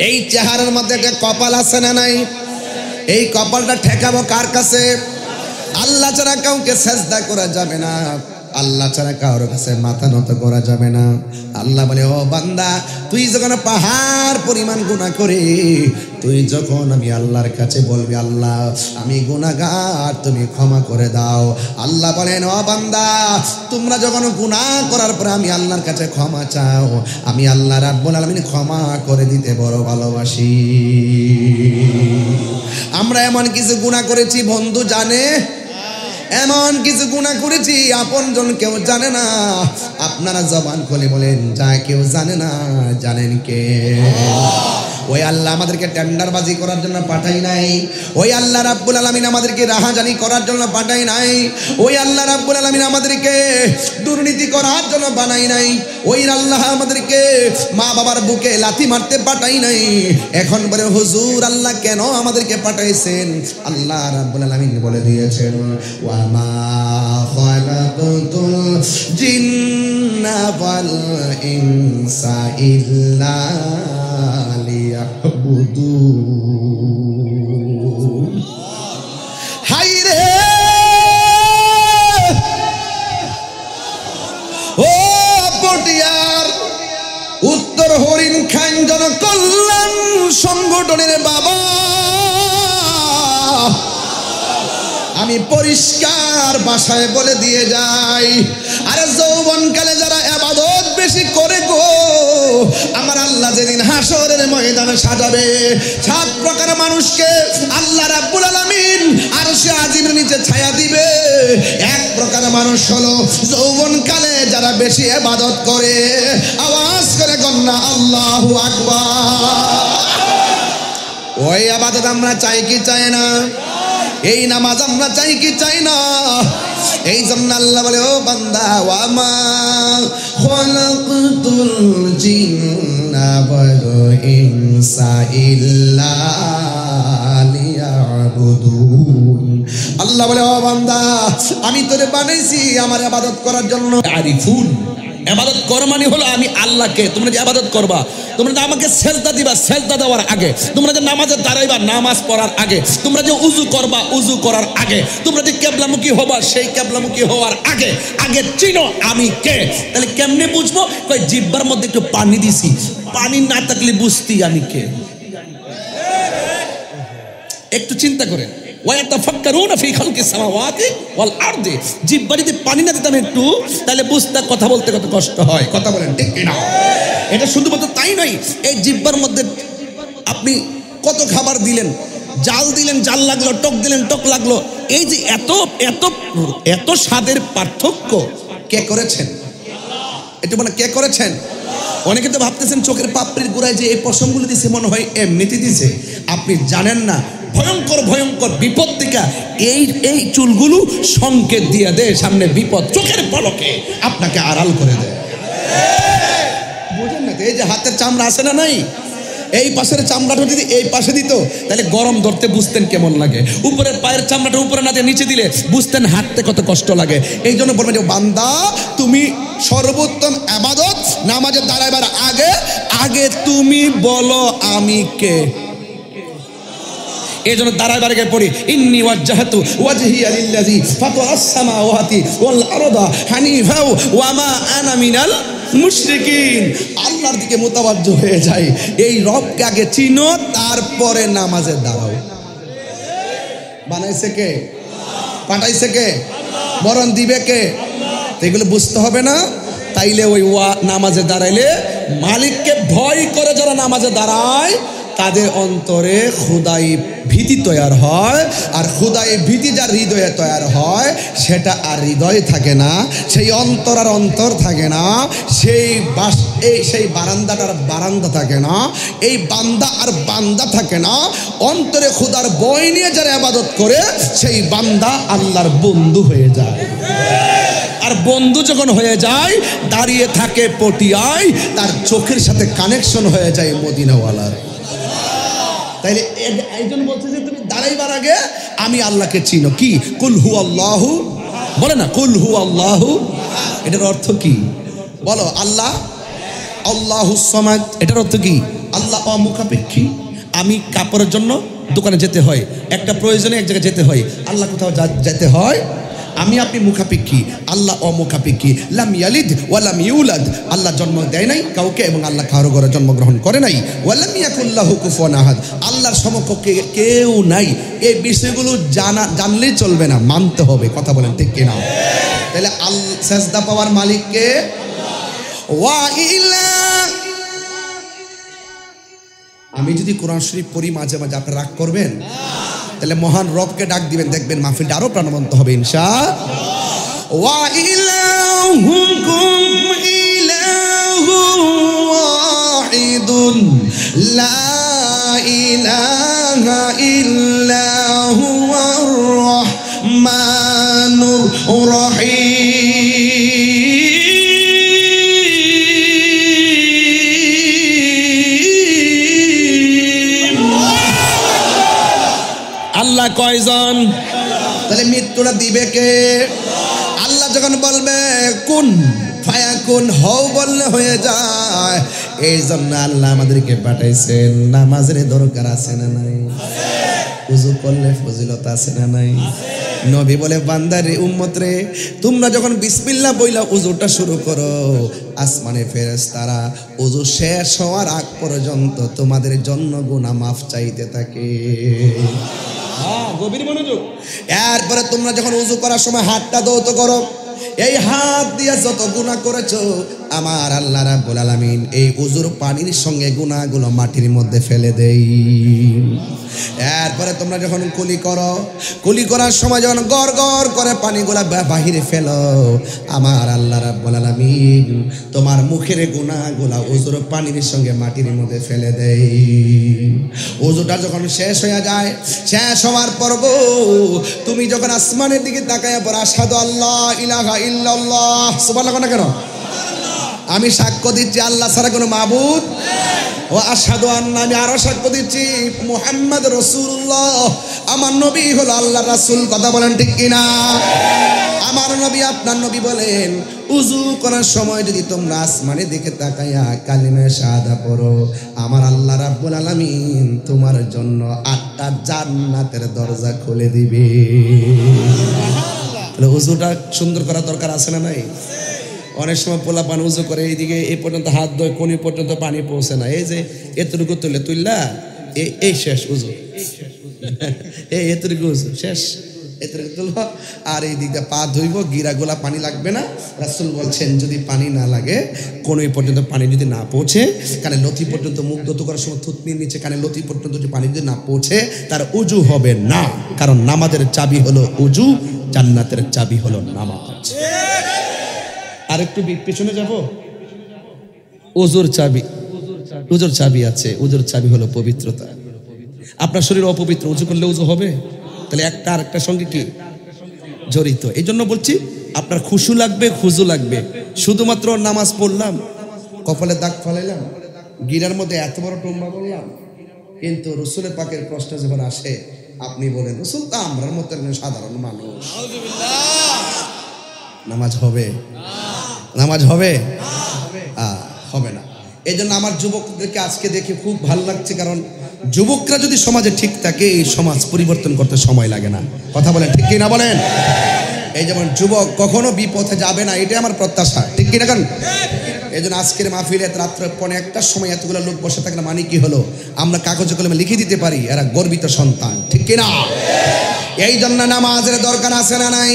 এই চেহারার মধ্যে একটা কপাল আছে না নাই? এই কপালটা ঠেকাবো কার কাছে? আল্লাহ ছাড়া কাউকে সেজদা করা যাবে না, আল্লাহ ছাড়া কারোর কাছে মাথা নত করা যাবে না। আল্লাহ বলে ও বান্দা, তুই যখন পাহাড় পরিমাণ গুনাহ করে, তুই যখন আমি আল্লাহর কাছে বলবি আল্লাহ আমি গুনাহগার, তুমি ক্ষমা করে দাও। আল্লাহ বলেন ও বান্দা, তোমরা যখন গুনাহ করার পরে আমি আল্লাহর কাছে ক্ষমা চাও, আমি আল্লাহ রাব্বুল আলামিন ক্ষমা করে দিতে বড় ভালোবাসি। আমরা এমন কিছু গুনাহ করেছি বন্ধু জানে, এমন কিছু গুনাহ করেছি আপনজন কেউ জানে না। আপনারা জবান খুলে বলেন যা কেউ জানে না, জানেন কে? ওই আল্লাহ আমাদেরকে টেন্ডারবাজি করার জন্য পাঠাই নাই। ওই আল্লাহ রাব্বুল আলামিন আমাদেরকে রাহাজানি করার জন্য পাঠাই নাই। ওই আল্লাহ রাব্বুল আলামিন আমাদেরকে দুর্নীতি করার জন্য বানাই নাই। ওই আল্লাহ আমাদেরকে মা বাবার বুকে লাথি মারতে পাঠাই নাই। এখন বলে হুজুর আল্লাহ কেন আমাদেরকে পাঠাইছেন? আল্লাহ রাব্বুল আলামিন বলে দিয়েছেন ওয়া মা খালাকাতুল জিন্না ওয়াল ইনসা ইল্লা লিয়াবুদুন। হাই রে ও পটিয়ার উত্তর হরিণ খান জনকল্যাণ সংগঠনের বাবা, আমি পরিষ্কার ভাষায় বলে দিয়ে যাই, আরে যৌবনকালে যারা ইবাদত বেশি করে গো, আমার আল্লাহ যেদিন হাসরের ময়দানে সাজাবে 7 প্রকার মানুষকে আল্লাহ রাব্বুল আলামিন আরশে আজিমের নিচে ছায়া দিবে। 1 প্রকার মানুষ হলো যৌবনকালে যারা বেশি ইবাদত করে। আওয়াজ করে গন্না আল্লাহু আকবার। ওই ইবাদত আমরা চাই কি চাই না? এই নামাজ আমরা চাই কি চাই না? এই জন্য আল্লাহ বলে ও বান্দা ওয়া মা খালাকতুল জিন্না ওয়াল ইনসা ইল্লা লিয়াবুদুন। আল্লাহ বলে ও বান্দা আমি তোরে বানাইছি আমার ইবাদত করার জন্য। আরিফুন ইবাদত করা মানে হলো আমি আল্লাহকে, তোমরা যে ইবাদত করবা, তোমরা যে আমাকে সেজদা দিবা, সেজদা দেওয়ার আগে, তোমরা যে নামাজে দাঁড়াইবা, নামাজ পড়ার আগে, তোমরা যে উযু করবা, উযু করার আগে, তোমরা যে কিবলামুখী হবা, সেই কিবলামুখী হওয়ার আগে আগে চিনো আমি কে। তাহলে কেমনে বুঝবো? কই জিহ্বার মধ্যে একটু পানি দিছি, পানি না থাকলে বুঝতি আমি কে। একটু চিন্তা করেন, ওয়ায়াতাফাক্কারুনা ফি খালকিস সামাওয়াতি ওয়াল আরদি। জিহ্বা যদি পানি না দিতাম একটু, তাহলে বুঝতে কথা বলতে কত কষ্ট হয়। কথা বলেন ঠিক কিনা? এটা শুধুমাত্র তাই নয়, এই জিহ্বার মধ্যে আপনি কত খাবার দিলেন, জাল দিলেন জাল লাগলো, টক দিলেন টক লাগলো। এই যে এত এত এত স্বাদের পার্থক্য কে করেছেন? এটা মানে কে করেছেন? অনেকে তো ভাবতেছেন চোখের পাপড়ির গোড়ায় যে এই পশমগুলো দিছে মনে হয় এমনিতে দিছে। আপনি জানেন না ভয়ঙ্কর ভয়ঙ্কর বিপদ থেকে এই চুলগুলো সংকেত দিয়ে দেয় সামনে বিপদ, চোখের পলকে আপনাকে আড়াল করে দেয়। বুঝেন না? এই যে হাতের চামড়া আছে না নাই, এই পাশের চামড়াটা যদি এই পাশে দিত তাহলে গরম ধরতে বুঝতেন কেমন লাগে। উপরের পায়ের চামড়াটা উপরে না দিয়ে নিচে দিলে বুঝতেন হাঁটতে কত কষ্ট লাগে। এই জন্য বলবেন যে বান্দা তুমি সর্বোত্তম ইবাদত নামাজে দাঁড়াবার আগে আগে তুমি বলো আমি কে। এই জন্য দাঁড়াবার আগে পড়ি ইন্নী ওয়াজ্জাহতু ওয়াজহিয়া লিল্লাযী ফাতারাস সামাওয়াতি ওয়াল আরদা হানিফা ওয়া মা আনা মিনাল মুশরিকিন। আল্লাহর দিকে মুতাওয়াজ্জহ হয়ে যায়। এই রবকে আগে চিনো, তারপরে নামাজে দাঁড়াও। বানাইছে কে? পাঠাইছে কে? মরণ দিবে কে? এগুলো বুঝতে হবে না? তাইলে ওই নামাজে দাঁড়াইলে মালিককে ভয় করে যারা নামাজে দাঁড়ায় তাদের অন্তরে খুদাই ভীতি তৈরি হয়। আর খুদাই ভীতি যার হৃদয়ে তৈরি হয় সেটা আর হৃদয় থাকে না, সেই অন্তর আর অন্তর থাকে না, সেই বারান্দাটার বারান্দা থাকে না, এই বান্দা আর বান্দা থাকে না। অন্তরে খুদার ভয় নিয়ে যারা ইবাদত করে সেই বান্দা আল্লাহর বন্ধু হয়ে যায়। আর বন্ধু যখন হয়ে যায় দাঁড়িয়ে থাকে পটিয়ায়, তার চোখের সাথে কানেকশন হয়ে যায় মদিনাওয়ালার। তাইলে একজন বলছে যে তুমি দাঁড়াইবার আগে আমি আল্লাহকে চিনো। কি? কুল হু আল্লাহু, বলে না কুল হু আল্লাহু, এটার অর্থ কি বলো? আল্লাহ আল্লাহুস সামাদ, এটার অর্থ কি? আল্লাহ অমুখাপেক্ষী। আমি কাপড়ের জন্য দোকানে যেতে হয়, একটা প্রয়োজনে এক জায়গায় যেতে হয়, আল্লাহ কোথাও যেতে হয়। আমি আপনি মুখাপেক্ষী, আল্লাহ অমুখাপেক্ষী। লাম ইয়ালিদ ওয়া লাম ইউলাদ, আল্লাহ জন্ম দেয় নাই কাউকে এবং আল্লাহ কারো ঘরে জন্মগ্রহণ করে নাই। ওয়া লাম ইয়াকুল লাহু কুফুয়ান আহাদ, আল্লাহর সমকক্ষ কেউ নাই। এই বিষয়গুলো জানলেই চলবে না, মানতে হবে। কথা বলেন ঠিক কিনা? তাহলে সেজদা পাওয়ার মালিক কে? ওয়া ইলা। আমি যদি কোরআন শরীফ পড়ি মাঝে মাঝে আপনারা রাগ করবেন? তাহলে মহান রবকে ডাক দিবেন, দেখবেন মাহফিলটা আরো প্রাণবন্ত হবে ইনশাআল্লাহ। ওয়া ইলাহুকুম ইলাহুন ওয়াহিদুন লা ইলাহা ইল্লা হুয়ার রাহমানুর রহিম। আল্লাহ কয়জন? তাহলে মৃত্যুটা দিবে কে? আল্লাহ যখন বলবে কুন ফায়াকুন, হও বললে হয়ে যায়। এই জন্য আল্লাহ আমাদেরকে পাঠাইছেন। নামাজের দরকার আছে না নাই? ওযু করলে ফজিলত আছে না নাই? নবী বলে বান্দারে উম্মত রে, তোমরা যখন বিসমিল্লাহ বইলা ওযুটা শুরু করো, আসমানে ফেরেশতারা ওযু শেষ হওয়ার আগ পর্যন্ত তোমাদের জন্য গুনাহ মাফ চাইতে থাকে। গভীর মনোযোগ। এরপরে তোমরা যখন ওযু করার সময় হাতটা ধৌত করো, এই হাত দিয়ে যত গুনাহ করেছো আমার আল্লাহ রাব্বুল আলামিন এই ওযুর পানির সঙ্গে গুনাহগুলো মাটির মধ্যে ফেলে দেই। এরপরে তোমরা যখন কুলি করো, কুলি করার সময় যখন গড় গড় করে পানিগুলা বাহিরে ফেলো, আমার আল্লাহ রাব্বুল আলামিন তোমার মুখের গুনাহগুলা ওযুর পানির সঙ্গে মাটির মধ্যে ফেলে দেই। ওযুটা যখন শেষ হয়ে যায়, শেষ হওয়ার পর তুমি যখন আসমানের দিকে তাকায়া পড়ো, আশহাদু আল্লাহ ইলাহা ইল্লাল্লাহ, সুবহানাল্লাহ কেন? আমি সাক্ষ্য দিচ্ছি আল্লাহ ছাড়া কোনো মাবুদ, ও আশহাদু আন্না, আমি আরো সাক্ষ্য দিচ্ছি মুহাম্মদ রাসূলুল্লাহ, আমার নবী হলো আল্লাহর রাসূল। কথা বলেন ঠিক কিনা? আমার নবী আপনার নবী বলেন উযু করার সময় যদি তোমরা আসমানের দিকে তাকায়া কালিমা শাহাদা পড়ো, আমার আল্লাহ রাব্বুল আলামিন তোমার জন্য 8টা জান্নাতের দরজা খুলে দিবে। তাহলে উযুটা সুন্দর করা দরকার আছে না নাই? অনেক সময় পোলা পান উযু করে এইদিকে এই পর্যন্ত হাত ধোয়, কোনি পর্যন্ত পানি পৌঁছে না। এই যে এতটুকু তুললা এই শেষ উযু, এই এতটুকু উযু শেষ, এতটুকু তুলব আর এই দিকটা পা ধুইব, গিরাগুলা পানি লাগবে না। রাসূল বলছেন যদি পানি না লাগে, কোনি পর্যন্ত পানি যদি না পৌঁছে, কানে লতি পর্যন্ত মুখ ধুত করার সময় থুতনির নিচে কানে লতি পর্যন্ত যদি পানি যদি না পৌঁছে, তার উযু হবে না। কারণ নামাজের চাবি হলো উযু, জান্নাতের চাবি হলো নামাজ। আর একটু পেছনে যাব, ওযুর চাবি, ওযুর চাবি আছে। ওযুর চাবি হলো পবিত্রতা। আপনার শরীর অপবিত্র, ওযু করলে ওযু হবে? তাহলে একটা আরেকটার সঙ্গে কি জড়িত? এই জন্য বলছি আপনার খুশু লাগবে, খুজু লাগবে। শুধুমাত্র নামাজ পড়লাম, কপালে দাগ ফেলাইলাম, গিরার মধ্যে এত বড় টুম্বা বললাম, কিন্তু রসুলের পাকের প্রশ্ন যখন আসে আপনি বলেন রসুল তো আমরার মতো একজন সাধারণ মানুষ, নামাজ হবে? নামাজ হবে? হবে না। এই জন্য আমার যুবকদেরকে আজকে দেখে খুব ভালো লাগছে, কারণ যুবকরা যদি সমাজে ঠিক থাকে এই সমাজ পরিবর্তন করতে সময় লাগে না। কথা বলেন ঠিক কিনা বলেন? এই যেমন যুবক কখনো বিপথে যাবে না, এটাই আমার প্রত্যাশা, ঠিক কিনা? কারণ এই জন্য আজকের মাহফিলে রাত্রে 1:15টার সময় এতগুলো লোক বসে থাকলে মানে কি হলো, আমরা কাগজে কলমে লিখে দিতে পারি এরা গর্বিত সন্তান, ঠিক কিনা? এই জন্য নামাজের দরকার আছে না নাই?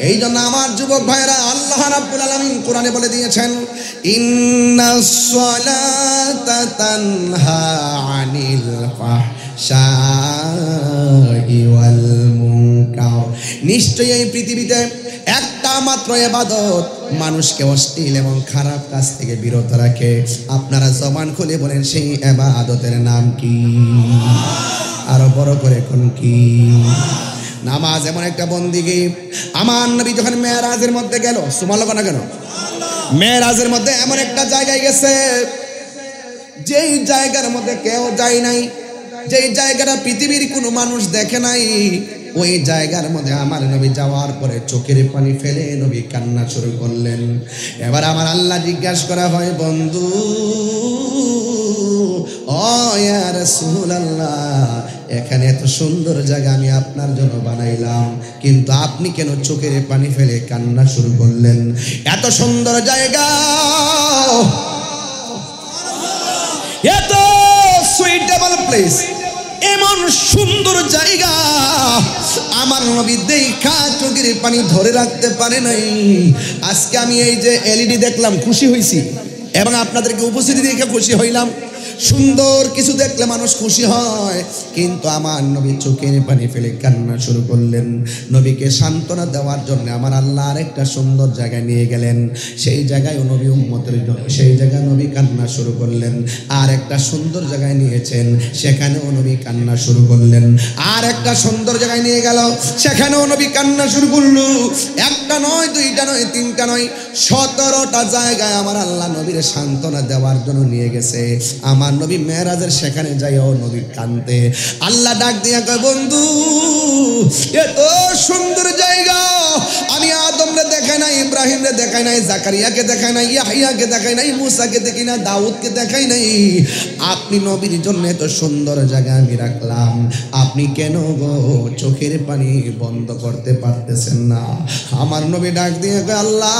এই জন্য আমার যুবক ভাইরা, আল্লাহ রাব্বুল আলামিন কোরআনে বলে দিয়েছেন, ইন্নাস সালাতা তানহা আনিল ফাহশাই ওয়াল মুনকার। নিশ্চয়ই এই পৃথিবীতে একটা মাত্র ইবাদত মানুষকে অশ্লীল এবং খারাপ কাজ থেকে বিরত রাখে। আপনারা জবান খুলে বলেন সেই ইবাদতের নাম কি? আরো বড় করে কোন কি? নামাজ এমন একটা বন্দিগি। আমার নবী যখন মেরাজের মধ্যে গেল, সুবহানাল্লাহ না কেন, মেরাজের মধ্যে এমন একটা জায়গায় গেছে যেই জায়গার মধ্যে কেউ যায় নাই, যেই জায়গাটা পৃথিবীর কোনো মানুষ দেখে নাই, ওই জায়গার মধ্যে আমার নবী যাওয়ার পরে চোখের পানি ফেলে নবী কান্না শুরু করলেন। এবার আমার আল্লাহ জিজ্ঞাসা করা হয়, বন্ধু ও ইয়া রাসূলুল্লাহ, এখানে এত সুন্দর জায়গা আমি আপনার জন্য বানাইলাম, কিন্তু আপনি কেন চোখের পানি ফেলে কান্না শুরু করলেন? এত সুন্দর জায়গা, এত সুইটেবল প্লেস, এমন সুন্দর জায়গা আমার নবী দেখা চোখের পানি ধরে রাখতে পারে নাই। আজকে আমি এই যে এলইডি দেখলাম খুশি হয়েছি, এবং আপনাদেরকে উপস্থিতি দেখে খুশি হইলাম। সুন্দর কিছু দেখলে মানুষ খুশি হয়, কিন্তু আমার নবী চোখের পানি ফেলে কান্না শুরু করলেন। নবীকে সান্ত্বনা দেওয়ার জন্য আমার আল্লাহ আরেকটা সুন্দর জায়গায় নিয়ে গেলেন। সেই জায়গায় নবী উম্মতের জন্য, সেই জায়গায় নবী কান্না শুরু করলেন। আর একটা সুন্দর জায়গায় নিয়েছেন, সেখানেও নবী কান্না শুরু করলেন। আর একটা সুন্দর জায়গায় নিয়ে গেল, সেখানেও নবী কান্না শুরু করলো। একটা নয়, দুইটা নয়, তিনটা নয়, 17টা জায়গায় আমার আল্লাহ নবীর সান্ত্বনা দেওয়ার জন্য নিয়ে গেছে। আমার নবী মেরাজের সেখানে যাইও নবী কান্দে। আল্লাহ ডাক দিয়া কয়, বন্ধু এত সুন্দর জায়গা আমি আদমরে দেখাই নাই, ইব্রাহিমরে দেখাই নাই, জাকারিয়াকে দেখাই নাই, ইয়াহইয়াকে দেখাই নাই, মুসাকে দেখি না, দাউদকে দেখাই নাই। আপনি নবীর জন্য এত সুন্দর জায়গা আমি রাখলাম, আপনি কেন গো চোখের পানি বন্ধ করতে পারতেছেন না? আমার নবী ডাক দিয়ে কয়, আল্লাহ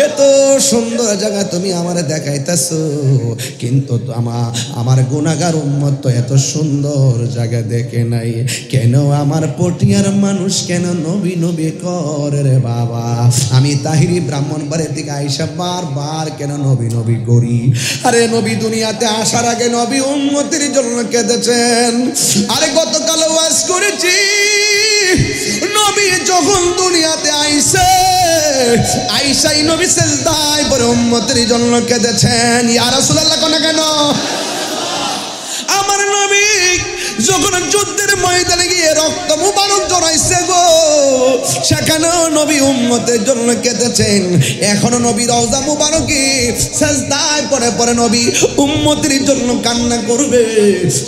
এত সুন্দর জায়গা তুমি আমারে দেখাইতেছো, কিন্তু আমার গুনাহগার উম্মত তো এত সুন্দর জায়গা দেখে নাই। কেন আমার পটিয়ার মানুষ কেন নবী নবী করে রে বাবা? আমি তাহিরি ব্রাহ্মণবাড়ির থেকে আইসা বারবার কেন নবী নবী করি? আরে নবী দুনিয়াতে আসার আগে নবী উম্মতের জন্য কেঁদেছেন। আরে গতকাল ওয়াজ করেছি, নবী যখন দুনিয়াতে আইসাই নবী সিজদায় পড়ে উম্মতের জন্য কেঁদেছেন। ইয়া রাসূলুল্লাহ কোন কেন? আমার নবী যখন যুদ্ধের ময়দানে গিয়ে রক্ত মুবারক জড়াইছে গো, সেখানেও নবী উম্মতের জন্য কেঁদেছেন। এখনো নবী রওজা মুবারকে সিজদায় পড়ে পড়ে নবী উম্মতের জন্য কান্না করবে।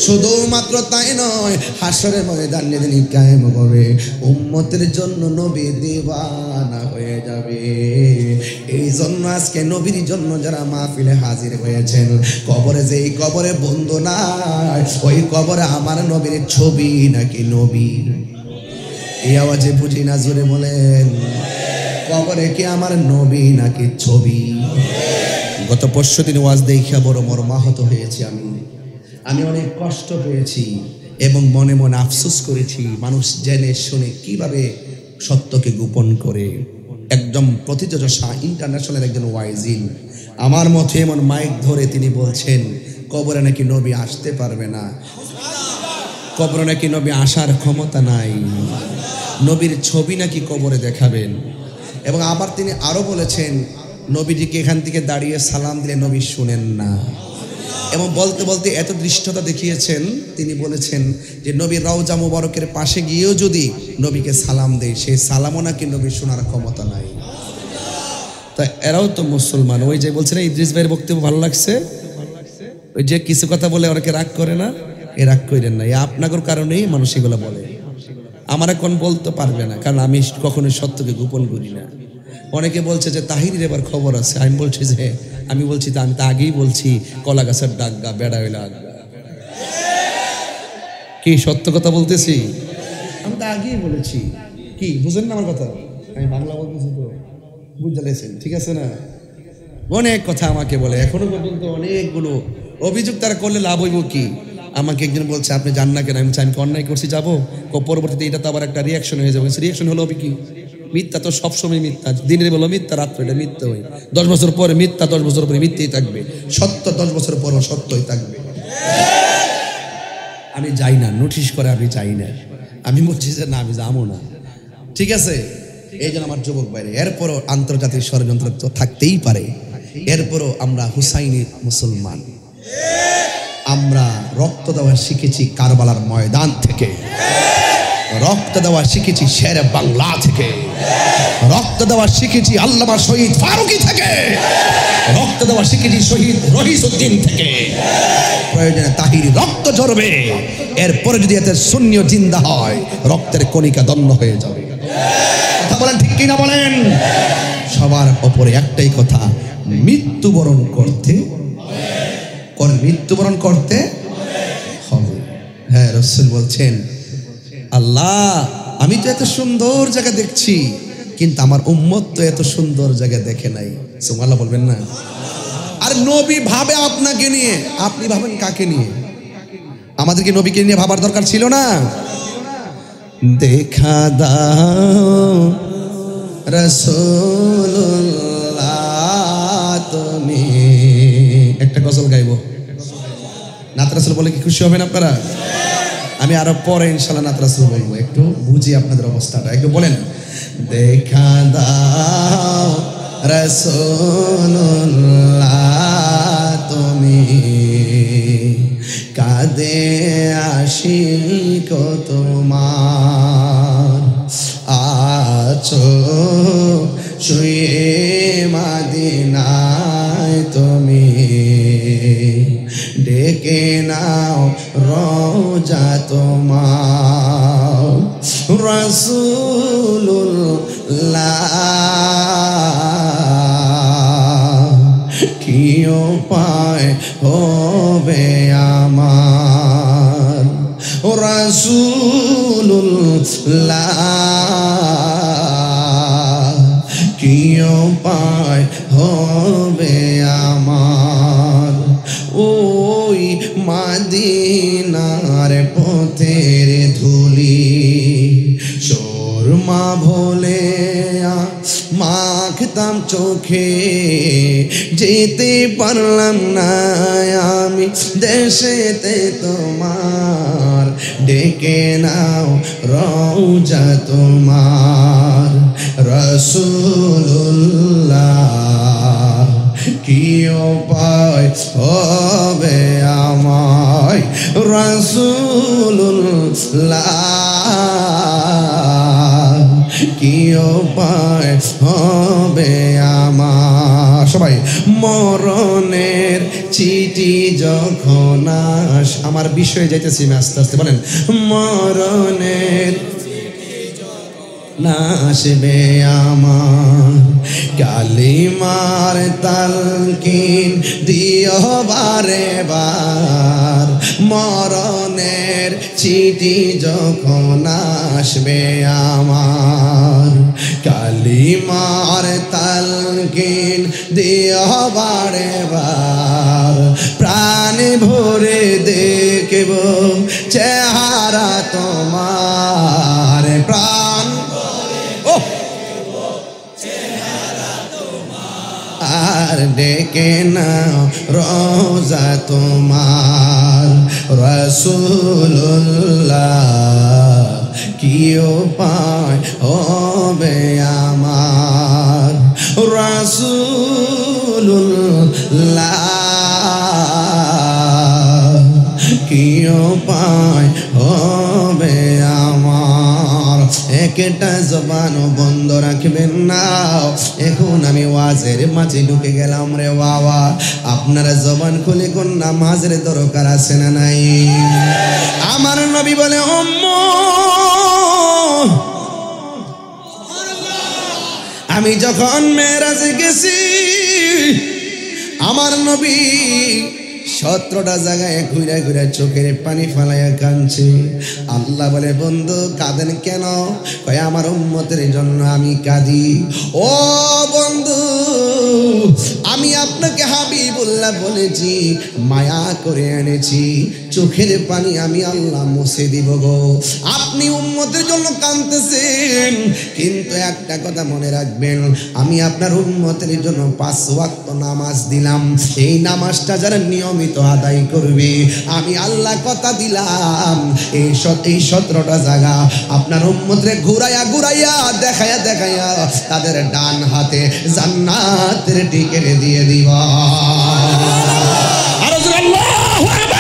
শুধুমাত্র তাই নয়, হাসরের ময়দান যেদিন কায়েম হবে উম্মতের জন্য নবী দিওয়ানা হয়ে যাবে। এই জন্য আজকে নবীর জন্য যারা মাহফিলে হাজির হয়েছেন, কবরে যেই কবরে বন্ধু নাই, ওই কবরে আমার নবীর ছবি নাকি নবীর? এই আওয়াজে বুঝি না, জোরে বলেন, কবরে কি আমার নবী নাকি ছবি? গত পরশুদিন ওয়াজ দেখা বড় মর্মাহত হয়েছি আমি অনেক কষ্ট পেয়েছি এবং মনে মনে আফসোস করেছি, মানুষ জেনে শুনে কিভাবে সত্যকে গোপন করে। একদম প্রথিতযশা ইন্টারন্যাশনাল একজন ওয়াইজিন আমার মতে এমন মাইক ধরে তিনি বলছেন কবরে নাকি নবী আসতে পারবে না, কবরে নাকি নবী আসার ক্ষমতা নাই, নবীর ছবি নাকি কবরে দেখাবেন। এবং আবার তিনি আরো বলেছেন, নবীজিকে এখান থেকে দাঁড়িয়ে সালাম দিলে নবী শুনেন না। এবং বলতে বলতে এত দৃষ্টতা দেখিয়েছেন, তিনি বলেছেন যে নবীর রওজা মুবারকের পাশে গিয়েও যদি নবীকে সালাম দেয়, সেই সালামও নাকি নবী শোনার ক্ষমতা নাই। তা এরাও তো মুসলমান। ওই যে বলছে না ইদ্রিস ভাইয়ের বক্তব্য ভালো লাগছে, ওই যে কিছু কথা বলে ওরাকে রাগ করে না, এ রাগ করেন না, আপনাদের কারণেই মানুষ এগুলো বলে। আমার এখন বলতে পারবে না, কারণ আমি কখনোই সত্যকে গোপন করি না। অনেকে বলছে যে তাহিরের এবার খবর আছে, আমি বলছি যে আমি বলছি তা আমি তো আগেই বলছি কলা গাছের ডাকগা বেড়া হইলা আগা। কি সত্য কথা বলতেছি? আমি তো আগেই বলেছি। কি বুঝেন না আমার কথা? আমি বাংলা বলতেছি তো বুঝতে লেছেন, ঠিক আছে না? অনেক কথা আমাকে বলে, এখনো পর্যন্ত অনেকগুলো অভিযোগ তারা করলে লাভ হইব কি? আমাকে একজন বলছে আপনি জান না কেন? আমি কি অন্যায় করছি যাবো? পরবর্তীতে এটা তো আবার একটা রিয়াকশন হয়ে যাবে। রিয়াকশন হলো কি? মিথ্যা তো সবসময় মিথ্যা, দিনের বলো মিথ্যা, রাত্রে এটা মিথ্যা হয়। 10 বছর পরে মিথ্যা, 10 বছর পরে মিথ্যেই থাকবে। সত্য 10 বছর পর সত্যই থাকবে। আমি যাই না, নোটিশ করে আমি যাই না। আমি বলছি যে না, আমি যাবো না, ঠিক আছে? এই জন্য আমার যুবক বাইরে, এরপরও আন্তর্জাতিক ষড়যন্ত্র তো থাকতেই পারে, এরপরও আমরা হুসাইনি মুসলমান। আমরা রক্ত দেওয়া শিখেছি কারবালার ময়দান থেকে, রক্ত দেওয়া শিখেছি শেরে বাংলা থেকে, রক্ত দেওয়া শিখেছি আল্লামা শহীদ ফারুকী থেকে, রক্ত দেওয়া শিখেছি শহীদ রহিসউদ্দিন থেকে। প্রয়োজনে তাহিরি রক্ত ঝরবে, এরপরে যদি এতে শূন্য জিন্দা হয় রক্তের কণিকা দণ্ড হয়ে যাবে। কথা বলেন ঠিক কিনা বলেন? সবার ওপরে একটাই কথা, মৃত্যুবরণ করতে মৃত্যুবরণ করতে হবে। হ্যাঁ, রাসূল বলছেন আল্লাহ আমি তো এত সুন্দর জায়গা দেখছি, কিন্তু আমার উম্মত তো এত সুন্দর জায়গা দেখে নাই। সুবহানাল্লাহ বলবেন না? আর নবী ভাবে আপনাকে নিয়ে, আপনি ভাবেন কাকে নিয়ে? আমাদেরকে নবীকে নিয়ে ভাবার দরকার ছিল না? দেখা দাও রাসূলুল্লাহ তুমি। একটা গজল গাইবো, নাত রাসূল বলে কি খুশি হবেন আপনারা? আমি আরো পরে ইনশাআল্লাহ নাত রাসূল বলবো, একটু বুঝি আপনাদের অবস্থাটা, একটু বলেন। দেখা দাও রাসূলুল্লাহ তুমি, কাঁদে আশিক তোমার, আছো শুয়ে মদিনায় তুমি, ডেকে নাও রওজা তোমার, রাসূলুল্লাহ কি উপায় হবে আমার, রাসূলুল্লাহ কি উপায় হবে আমার, ওই মদিনার পথের ধুলি সুরমা ভোলে মাখতাম চোখে, যেতে পারলাম না আমি দেশেতে তোমার, ডেকে নাও রওজা তোমার, রাসূলুল্লাহ কি উপায় হবে আমায়, রাসূলুল্লাহ কি উপায় হবে আমার। সবাই মরণের চিঠি যখন আমার বিষয়ে যাইতেছি আমি আস্তে আস্তে, বলেন মরণের না আসবে আমার, কালিমার তালকিন দিও বারে বার, মরণের চিঠি যখন আসবে আমার, কালিমার তালকিন দিও বারে বার, প্রাণ ভরে দেখব চেহারা তোমার, প্রাণ আর ডেকে নাও রওজা তোমার, রাসূলুল্লাহ কি উপায় হবে আমার, রাসূলুল্লাহ কি উপায় হবে আমার? একটা জবান বন্ধ রাখবেন না। এখন আমি ওয়াজের মাঝে ঢুকে গেলাম রে বাবা। আপনারা জবান খুলে কোন নামাজের দরকার আছে না নাই? আমার নবী বলে আমি যখন মেরাজে গেছি আমার নবী 17টা জায়গায় ঘুরে ঘুরে চোখের পানি ফালাইয়া কাঁদছে। আল্লাহ বলে বন্ধু কাঁদেন কেন? কয় আমার উম্মতের জন্য আমি কাঁদি। ও বন্ধু আমি আপনাকে হাবিবুল্লাহ বলেছি, মায়া করে এনেছি, চোখের পানি আমি আল্লাহ মুছে দিব গো। আপনি উম্মতের জন্য কাঁদতেছেন, কিন্তু একটা কথা মনে রাখবেন, আমি আপনার উম্মতের জন্য 5 ওয়াক্ত নামাজ দিলাম। এই নামাজটা যারা নিয়মিত আদায় করবে, আমি আল্লাহ কথা দিলাম এই 17টা জায়গা আপনার উম্মতরে ঘুরাইয়া ঘুরাইয়া দেখাইয়া দেখাইয়া তাদের ডান হাতে জান্নাতের টিকিট দিয়ে দিবা। আর আল্লাহু আকবার।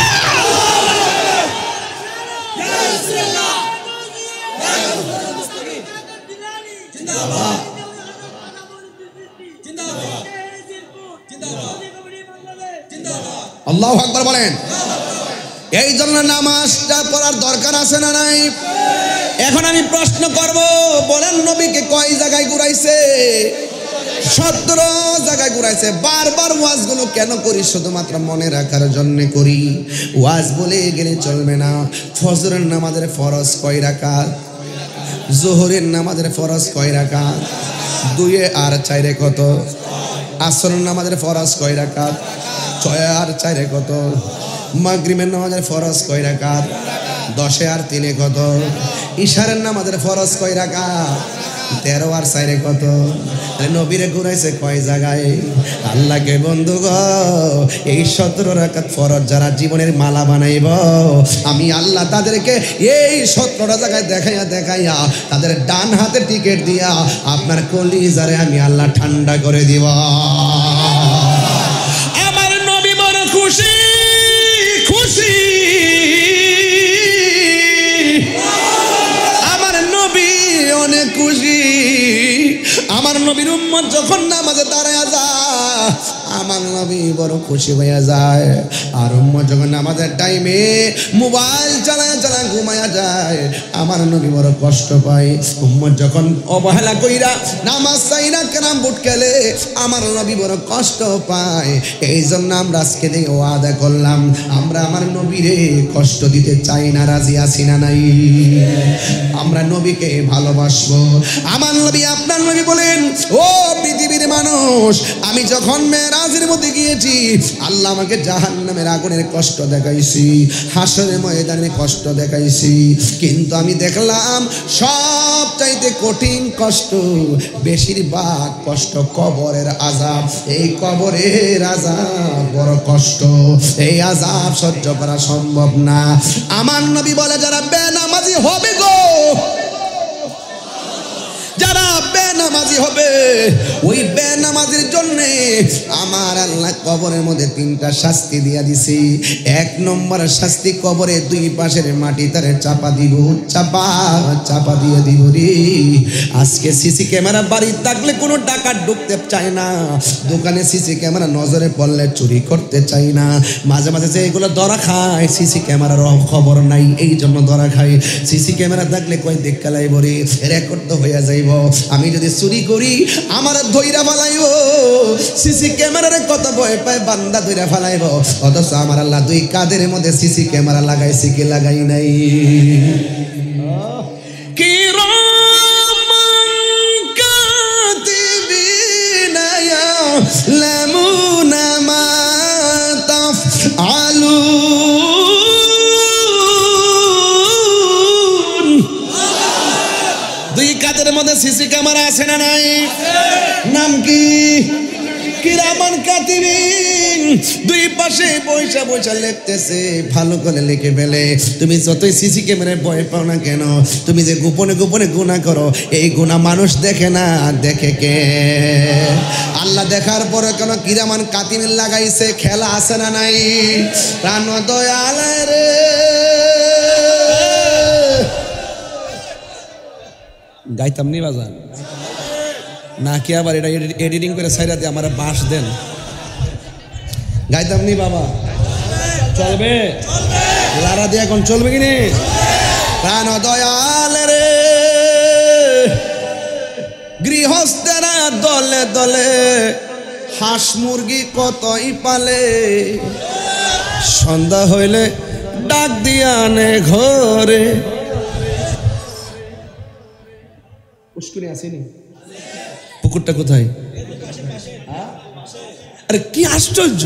আল্লাহু আকবার বলেন। এই জন্য নামাজটা পড়ার দরকার আছে না নাই? এখন আমি প্রশ্ন করব, বলেন নবীকে কয় জায়গায় ঘুরাইছে? 17 জায়গায় ঘুরাইছে। বারবার ওয়াজগুলো কেন করি? শুধুমাত্র মনে রাখার জন্য করি। ওয়াজ বলে গেলে চলবে না। ফজরের নামাজের ফরজ কয় রাকাত? যোহরের নামাজের ফরজ কয় রাকাত? 2 আর 4 কত? আসরের নামাজের ফরজ কয় রাকাত? 6 আর 4 কত? মাগরিবের নামাজের ফরজ কয় রাকাত? 10 আর 3 কত? ইশারের নামাজের ফরজ কয় রাকাত? 13 আর 4 কত? নবীরে ঘুরাইছে কয় জায়গায়? আল্লাহকে বন্ধু গো, এই 17 রাকাত ফরজ যারা জীবনের মালা বানাইব, আমি আল্লাহ তাদেরকে এই 17টা জায়গায় দেখাইয়া দেখাইয়া তাদের ডান হাতে টিকিট দিয়া আপনার কলিজারে আমি আল্লাহ ঠান্ডা করে দিব। আমার নবী বড় খুশি খুশি। আমার নবী অনেক খুশি। আমার নবীর উম্মত যখন নামাজে দাঁড়ায় যায়, আমার নবী বড় খুশি হয়ে যায়। আর উম্মত যখন নামাজের টাইমে মোবাইল চালায় চালায় ঘুমায়া যায়, আমার নবী বড় কষ্ট পায়। উম্মত যখন অবহেলা কইরা নামাজ চাইরা কেরাম বুট খেলে, আমার নবী বড় কষ্ট পায়। এই জন্য আমরা আজকে দিয়ে ওয়াদা করলাম, আমরা আমার নবীরে কষ্ট দিতে চাই না। রাজি আছি না নাই? আমরা নবীকে ভালোবাসবো। আমার নবী আপনার নবী বলেন, ও পৃথিবীর মানুষ, আমি যখন মেরাজের মধ্যে গিয়েছি, আল্লাহ আমাকে জাহান্নামের আগুনের কষ্ট দেখাইছি, হাসরের ময়দানে কষ্ট দেখাইছি, কিন্তু আমি দেখলাম সব চাইতে কঠিন কষ্ট, বেশিরভাগ কষ্ট কবরের আযাব। এই কবরের আযাব বড় কষ্ট, এই আযাব সহ্য করা সম্ভব না। আমার নবী বলে, যারা বেনামাজি হবে গো, যারা বেনামাজি হবে, ওই বেনামাজির জন্য আমার আল্লাহ কবরের মধ্যে 3টা শাস্তি দিয়া দিছি। 1 নম্বর শাস্তি, কবরে 2 পাশের মাটি তারে চাপা দিব, চাপা দিয়ে দিব রে। আজকে সিসি ক্যামেরা বাড়ি থাকলে কোনো ডাকাত ঢুকতে চায় না, দোকানে সিসি ক্যামেরা নজরে পড়লে চুরি করতে চাই না। মাঝে মাঝে যে এগুলো ধরা খায়, সিসি ক্যামেরার খবর নাই, এই জন্য ধরা খায়। সিসি ক্যামেরা থাকলে কয় দেখা লাইব রে, রেকর্ড তো হইয়া যাইব। আমি যদি চুরি করি আমার ধইরা ফালাইব, সিসি ক্যামেরার কত ভয় পায় বান্দা ধইরা ফালাইব। অথচ আমার আল্লাহ 2 কাঁধের মধ্যে সিসি ক্যামেরা লাগাইছি কি লাগাই নাই? কি রামান কাতিবিনা ইয়ালামুনা মা তাফআলুন। 2 কাঁধের মধ্যে সিসি ক্যামেরা আছে না নাই? নাম কি? কিরামান কাতিবিন। 2 পাশে পয়সা পয়সা লিখতেছে, ভালো করে লিখে ফেলে। তুমি যতই সিসি ক্যামেরায় ভয় পাও না কেন, তুমি যে গোপনে গোপনে গুনাহ করো, এই গুনাহ মানুষ দেখে না, দেখে কে? আল্লাহ দেখার পরে কেন কিরামান কাতিবিন লাগাইছে? খেলা আছে না নাই? প্রাণ দয়াল রে, গাইতাম নি বাজান নাকি আবার এটা এডিটিং করে ছাইরা দিয়ে আমার বাস দেন গাইতাম নি বাবা চলবে লারা দিয়ে এখন চলবে কিনি প্রাণ দয়াল রে গৃহস্থেরা দলে দলে হাঁস মুরগি কতই পালে সন্ধ্যা হইলে ডাক দিয়া আনে ঘরে পুষ্কুনি আসেনি পুকুরটা কোথায় আরে কি আশ্চর্য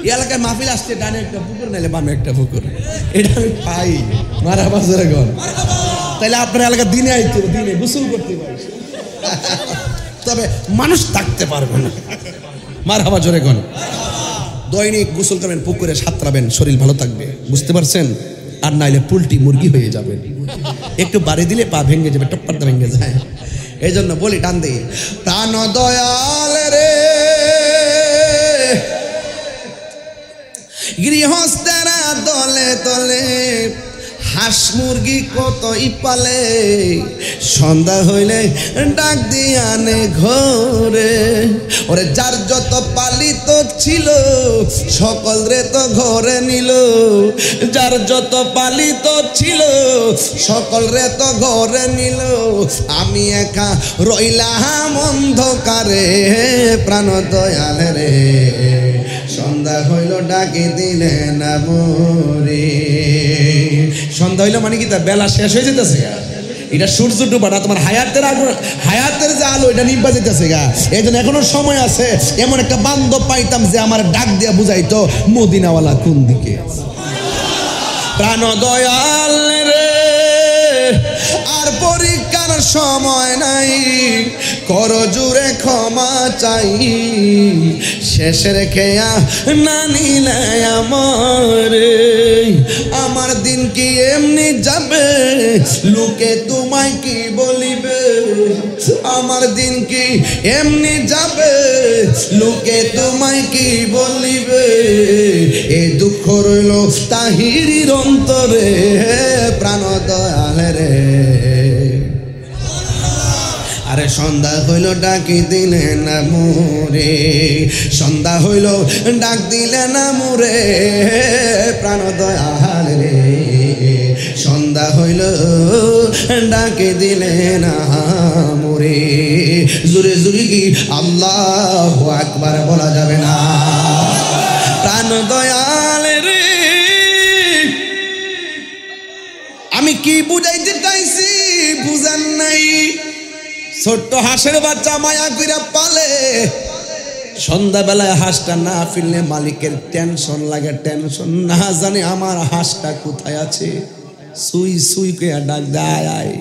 এই এলাকায় মাহফিল আসছে ডানে একটা পুকুর নাইলে বামে একটা পুকুর এটা আমি পাই মারা বাজারে গন তাইলে আপনার এলাকা দিনে আইতো দিনে গোসল করতে পারি তবে মানুষ থাকতে পারবে না মারা বাজারে গন দৈনিক গোসল করবেন পুকুরে সাঁতরাবেন শরীর ভালো থাকবে বুঝতে পারছেন আর নাইলে পুলটি মুরগি হয়ে যাবে একটু বাড়ি দিলে পা ভেঙে যাবে টপ্পারটা ভেঙে যায় এই জন্য বলি টান দিয়ে প্রাণ দয়াল রে গৃহস্থেরা দলে দলে হাঁস মুরগি কতই পালে সন্ধ্যা হইলে ডাক দিয়ে আনে ঘরে ওরে যার যত পালিত ছিল সকল রে তো ঘরে নিল যার যত পালিত ছিল সকল রে তো ঘরে নিল আমি একা রইলাম অন্ধকারে প্রাণ দয়াল রে সন্ধ্যা হইল ডাকি দিলে না মোরে সন্ধ্যা হইলো মানে কি তার বেলা শেষ হয়ে যেতেছে এটা সূর্য ডুবাটা তোমার হায়াতের যে আলো এটা নিব্বা যেতেছে গা এই জন্য এখনো সময় আছে এমন একটা বান্ধব পাইতাম যে আমার ডাক দিয়া বুঝাইতো মদিনাওয়ালা কোন দিকে প্রাণ দয়াল রে আর পরীক্ষার সময় নাই করো জুড়ে ক্ষমা চাই শেষের খেয়া না নিলে আমার দিন কি এমনি যাবে লোকে তোমায় কি বলিবে আমার দিন কি এমনি যাবে লোকে তোমায় কি বলিবে এ দুঃখ রইল তাহিরির অন্তরে প্রাণ দয়াল রে আরে সন্ধ্যা হইল ডাকি দিলে না মোরে সন্ধ্যা হইল ডাক দিলে না মোরে প্রাণ দয়াল রে সন্ধ্যা হইল ডাকে দিলে না মোরে জুরে জুরে কি আল্লাহু আকবার বলা যাবে না প্রাণ দয়াল রে আমি কি বুঝাইতে চাইছি বুঝান নাই ছোট্ট হাঁসের বাচ্চা মায়া কইরা পালে সন্ধ্যাবেলায় হাঁসটা না ফিরলে মালিকের টেনশন লাগে টেনশন না জানে আমার হাঁসটা কোথায় আছে সুই সুই কইয়া ডাক দেয়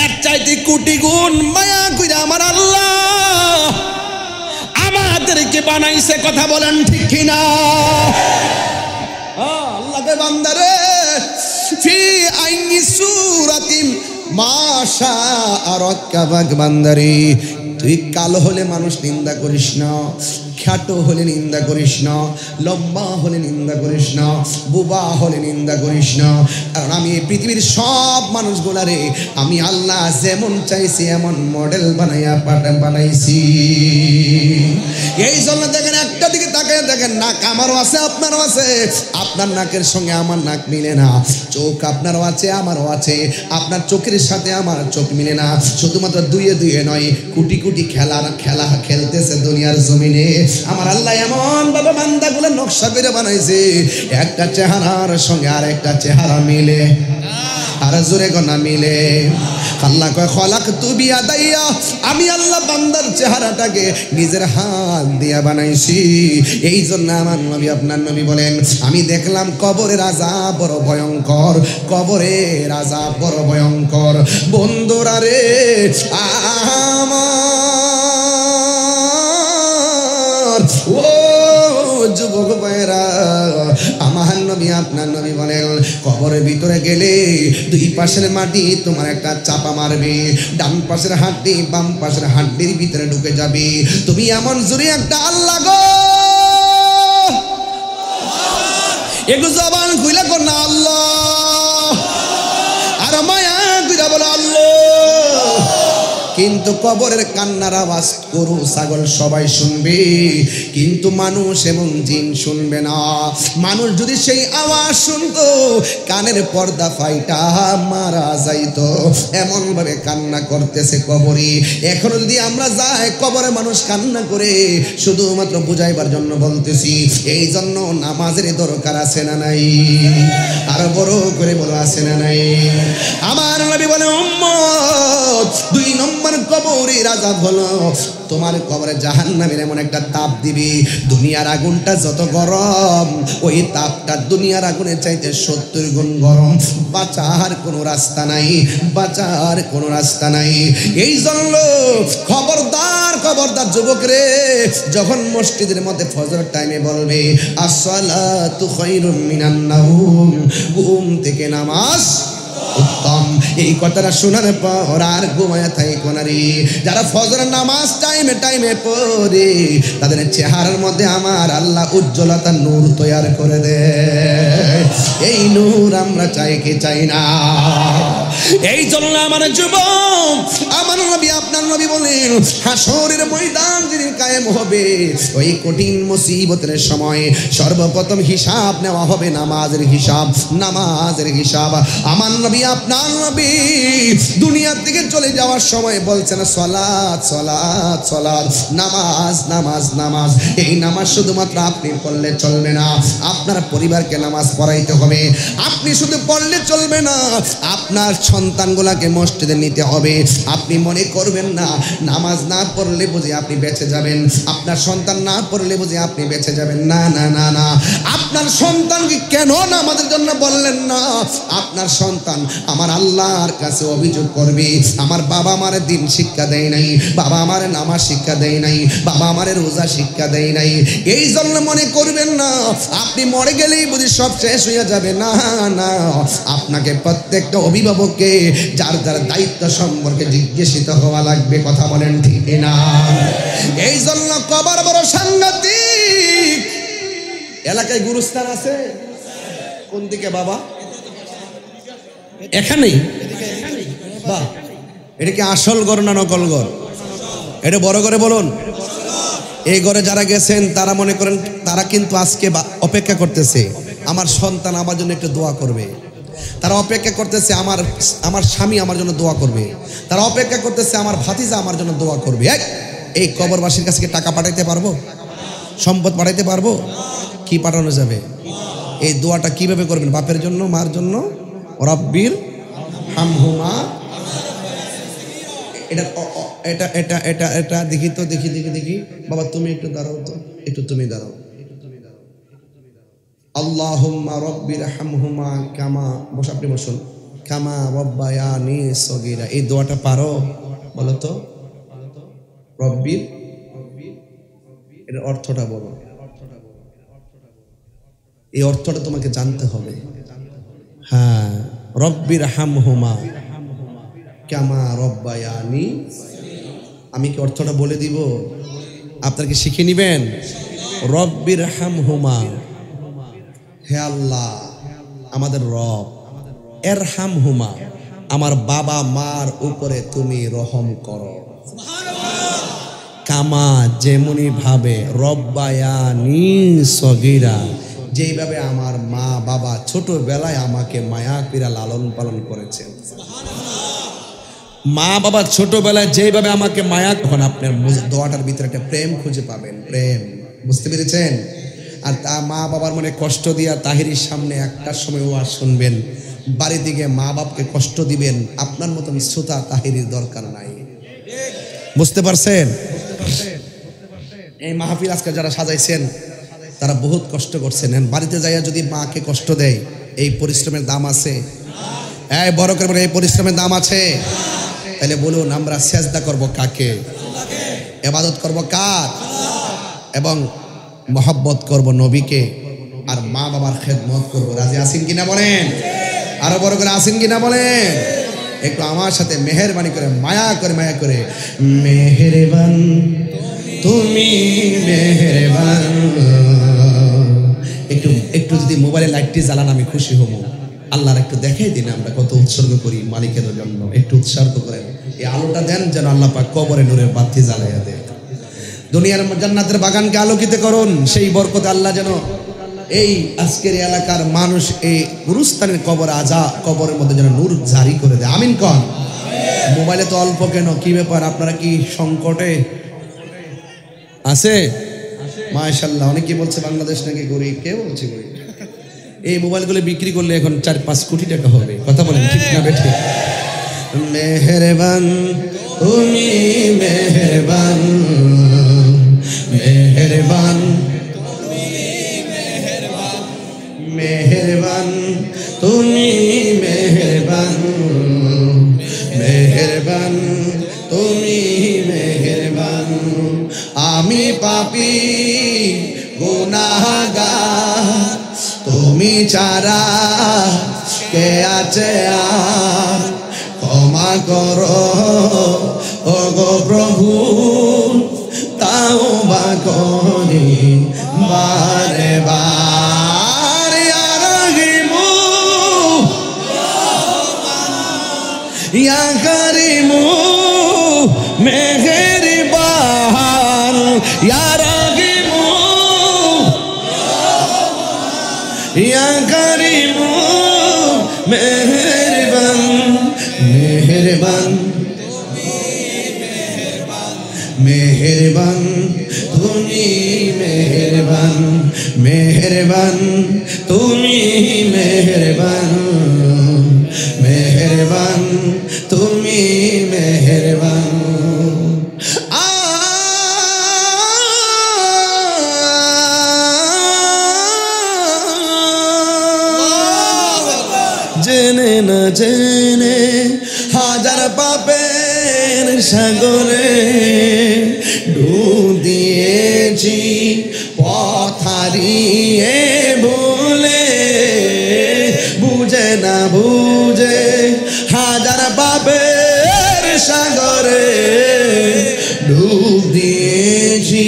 এর চাইতে কোটি গুণ মায়া কইরা আমার আল্লাহ আমাদেরকে বানাইছে কথা বলেন ঠিক কিনা আল্লাহকে বান্দারে ফি আইনি সূরাতিন মাশা আরাকাবাক বান্দারি তুই কালো হলে মানুষ নিন্দা করিস না খ্যাটো হলে নিন্দা করিস না লম্বা হলে নিন্দা করিস না বুবা হলে নিন্দা করিস না কারণ আমি এই পৃথিবীর সব মানুষগুলারে আমি আল্লাহ যেমন চাইছি এমন মডেল বানাইছি এই জন্য দেখেন একটা দিকে তাকায় দেখেন নাক আমারও আছে আপনারও আছে আপনার নাকের সঙ্গে আমার নাক মিলে না চোখ আপনারও আছে আমারও আছে আপনার চোখের সাথে আমার চোখ মিলে না শুধুমাত্র দুয়ে দুয়ে নয় কোটি কোটি খেলা খেলতেছে দুনিয়ার জমিনে আমার আল্লাহ এমন ভাবে বান্দাগুলো নকশা করে বানাইছে একটা চেহারার সঙ্গে আর একটা চেহারা মিলে আর জোরে গোনা মিলে আল্লাহ কয় খলাকতু বিয়াদাইয়া আমি আল্লাহ বান্দার চেহারাটাকে নিজের হাত দিয়া বানাইছি এই জন্য আমার নবী আপনার নবী বলেন আমি দেখলাম কবরের আযাব বড় ভয়ঙ্কর কবরের আযাব বড় ভয়ঙ্কর বন্ধুরা রে আমার ও যুবক ভাইরা আমার নবী আপনার নবী বলেন কবরের ভিতরে গেলে দুই পাশের মাটি তোমার একটা চাপা মারবে ডান পাশের হাড্ডি বাম পাশের হাড্ডির ভিতরে ঢুকে যাবে তুমি এমন জোরে একটা আল্লাহ গো একটু জবান খুলে কর না আল্লাহ আর মায়া বলো আল্লাহ। কিন্তু কবরের কান্নার আওয়াজ গরু ছাগল সবাই শুনবে, কিন্তু মানুষ এবং জিন শুনবে না। মানুষ যদি সেই আওয়াজ শুনতো কানের পর্দা ফাইটা মারা যাইতো, এমন ভাবে কান্না করতেছে কবরে। এখনো যদি আমরা যাই কবরে মানুষ কান্না করে, শুধুমাত্র বুঝাইবার জন্য বলতেছি। এই জন্য নামাজের দরকার আছে না নাই? আরো বড় করে বলো আছে না নাই? আমার নবী বলে উম্মত, 2 নম্বর কবরের আযাব হলো তোমার কবরে জাহান্নামের এমন একটা তাপ দিবি, দুনিয়ার আগুনটা যত গরম ওই তাপটা দুনিয়ার আগুনের চাইতে 70 গুণ গরম। বাঁচার কোনো রাস্তা নাই, বাঁচার কোনো রাস্তা নাই। এই জন্য খবরদার খবরদার যুবক রে, যখন মসজিদের মধ্যে ফজর টাইমে বলবে আসসালাতু খায়রুম মিনান নাওম, ঘুম থেকে নামাজ উত্তম, এই কথাটা শোনার পর আর ঘুমায় থাইকো না রে। যারা ফজরের নামাজ টাইমে টাইমে পড়ে তাদের চেহারার মধ্যে আমার আল্লাহ উজ্জ্বলতার নূর তৈরি করে দেয়। এই নূর আমরা চাই কি চাই না? এই জন্য আমার যুবক, আমার নবী আপনার নবী বলেন হাসরের ময়দান যেদিন কায়েম হবে, ওই কঠিন মুসিবতের সময় সর্বপ্রথম হিসাব নেওয়া হবে নামাজের হিসাব, নামাজের হিসাব। আমার নবী আপনার নবী দুনিয়া থেকে চলে যাওয়ার সময় বলছেন সালাত সালাত সালাত, নামাজ নামাজ নামাজ। এই নামাজ শুধুমাত্র আপনি পড়লে চলবে না, আপনার পরিবারকে নামাজ পড়াইতে হবে। আপনি শুধু পড়লে চলবে না, আপনার সন্তানগুলাকে মসজিদে নিতে হবে। আপনি মনে করবেন না নামাজ না পড়লে বুঝি আপনি বেঁচে যাবেন, আপনার সন্তান না পড়লে বুঝি আপনি বেঁচে যাবেন। না না না না, আপনার সন্তানকে কেন নামাজের জন্য বললেন না? আপনার সন্তান আমার আল্লাহর কাছে অভিযোগ করবে, আমার বাবা আমারে দিন শিক্ষা দেয় নাই, বাবা আমারে নামাজ শিক্ষা দেয় নাই, বাবা আমারে রোজা শিক্ষা দেয় নাই। এই জন্য মনে করবেন না আপনি মরে গেলেই বুঝি সব শেষ হয়ে যাবে। না না, আপনাকে প্রত্যেকটা অভিভাবককে যার যার দায়িত্ব সম্পর্কে জিজ্ঞাসিত হওয়া লাগবে। কথা বলেন ঠিক না? এই জন্য কবর বড় সাংঘাতিক। এলাকায় গুরুস্থান আছে কোন দিকে বাবা? এখানেই। বাহ, এটা কি আসল ঘর না নকল ঘর? এটা বড় করে বলুন। এই ঘরে যারা গেছেন তারা মনে করেন তারা কিন্তু আজকে অপেক্ষা করতেছে আমার সন্তান আমার জন্য একটু দোয়া করবে, তারা অপেক্ষা করতেছে আমার স্বামী আমার জন্য দোয়া করবে, তারা অপেক্ষা করতেছে আমার ভাতিজা আমার জন্য দোয়া করবে। এই কবরবাসীর কাছে টাকা পাঠাইতে পারবো? সম্পদ পাঠাইতে পারবো? কি পাঠানো যাবে? এই দোয়াটা কিভাবে করবেন? বাপের জন্য, মার জন্য, রব্বির হামহুমা। এটা এটা এটা এটা এটা দেখি তো, দেখি দেখি দেখি বাবা তুমি একটু দাঁড়াও তো, একটু তুমি দাঁড়াও। আল্লাহুম্মা রব্বির হামহুমা কামা, বস আপনি বসুন, কামা রব্বায়ানি সগীরা। এই দোয়াটা পারো? বলো তো রব্বির, এর অর্থটা বলো। এই অর্থটা তোমাকে জানতে হবে। হ্যাঁ, রব্বির হামহুমা কামা রব্বায়ানি। আমি কি অর্থটা বলে দিব? আপনারা কি শিখে নিবেন? রব্বির হামহুমা, হে আল্লাহ আমাদের রব, এরহামহুমা আমার বাবা মার উপরে তুমি রহম করো, কামা যেমনি ভাবে, রব্বায়ানি সগীরা যেইভাবে আমার মা বাবা ছোটবেলায় আমাকে মায়া পিরা লালন পালন করেছেন। মা বাবা ছোটবেলায় যেইভাবে আমাকে মায়া, তখন আপনার দোয়াটার ভিতরে একটা প্রেম খুঁজে পাবেন, প্রেম। বুঝতে পেরেছেন? আর তা মা বাবার মনে কষ্ট দিয়া তাহিরির সামনে একটার সময় ওয়াজ শুনবেন, বাড়ি দিকে মা বাপকে কষ্ট দিবেন, আপনার মতন শ্রোতা তাহিরির দরকার নাই। বুঝতে পারছেন? এই মাহফিল আজকে যারা সাজাইছেন তারা বহুত কষ্ট করছেন। বাড়িতে যাইয়া যদি মাকে কষ্ট দেয়, এই পরিশ্রমের দাম আছে? এই বড় করে এই পরিশ্রমের দাম আছে? তাহলে বলুন আমরা সেজদা করব কাকে? ইবাদত করব কার? এবং মহব্বত করব নবীকে, আর মা বাবার খেদমত করব। রাজি আছেন কিনা বলেন? আরো বড় করে আছেন কিনা বলেন? একটু আমার সাথে মেহেরবানি করে, মায়া করে, মায়া করে, মেহেরবান তুমি মেহেরবান। একটু একটু যদি মোবাইলে লাইটটি জ্বালান আমি খুশি হব। আল্লাহর একটু দেখাই দিন আমরা কত উৎসর্গ করি মালিকের জন্য, একটু উৎসর্গ করেন। এই আলোটা দেন যেন আল্লাহ পাক কবরে নূরের বাতি জ্বালাইয়া দেয়। দুনিয়ার জান্নাতের বাগানকে আলোকিত করুন, সেই বরকতে আল্লাহ যেন এই আজকের এলাকার মানুষ এই গুরুস্থানের কবরের মধ্যে যেন নূর জারি করে দেয়। আমিন কন। মোবাইলে তো অল্প কেন, কি ব্যাপার, আপনারা কি সংকটে আছে? মাশাআল্লাহ, অনেকে বলছে বাংলাদেশ নাকি গরিব, কে বলছে গরিব? এই মোবাইলগুলো বিক্রি করলে এখন 4-5 কোটি টাকা হবে। কথা বলেন ঠিক না বেঠে? মেহেরবান তুমি মেহেরবান, মেহেরবান মেহেরবান তুমি মেহেরবান, মেহেরবান তুমি মেহেরবান। আমি পাপী গুনাহগার, তুমি ছাড়া কে আছে আর, ক্ষমা করো ওগো প্রভু, তাওবা করি বারে বার। ইয়া রহিমু ইয়া করিমু মেহেরবান, ইয়া রহিমু ইয়া করিমু মেহেরবান, মেহেরবান মেহেরবান তুমি মেহেরবান, মেহেরবান তুমি মেহেরবান, মেহেরবান তুমি মেহেরবান। জেনে না জেনে হাজার পাপের সাগরে ডুব দিয়েছি, পথ হারিয়ে ভুলে, বুঝে না বুঝে হাজার পাপের সাগরে ডুব দিয়েছি,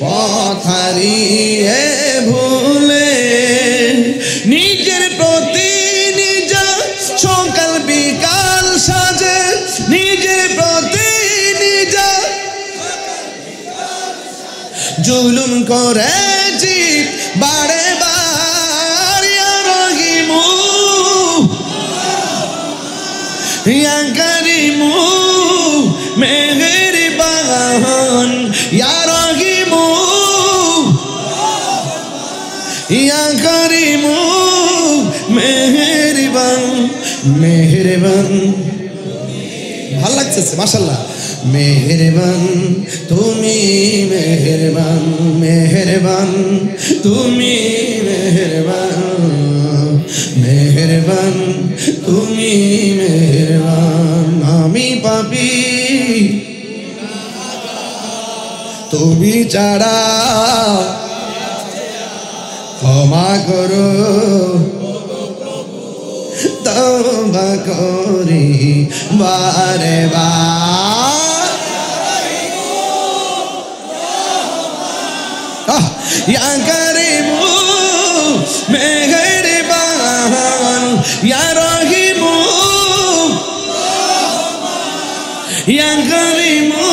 পথ হারিয়ে ভুলে। নিজের প্রতি নিজা সকাল বিকাল সাজে, নিজের প্রতি নিজা জুলুম করেছি বারে বার। ইয়া রহিমু ইয়া করিমু মেহেরবান, ইয়া রহিমু ইয়া করিমু মেহেরবান, মেহেরবান। ভাল লাগছে মাশাআল্লাহ। মেহেরবান তুমি মেহেরবান, মেহেরবান তুমি মেহেরবান, মেহেরবান তুমি মেহেরবান। আমি পাপী তুমি ছাড়া, ক্ষমা করো তওবা করি বারে বার। ইয়া করিমু মেহেরবান, ইয়া রহিমু ইয়া করিমু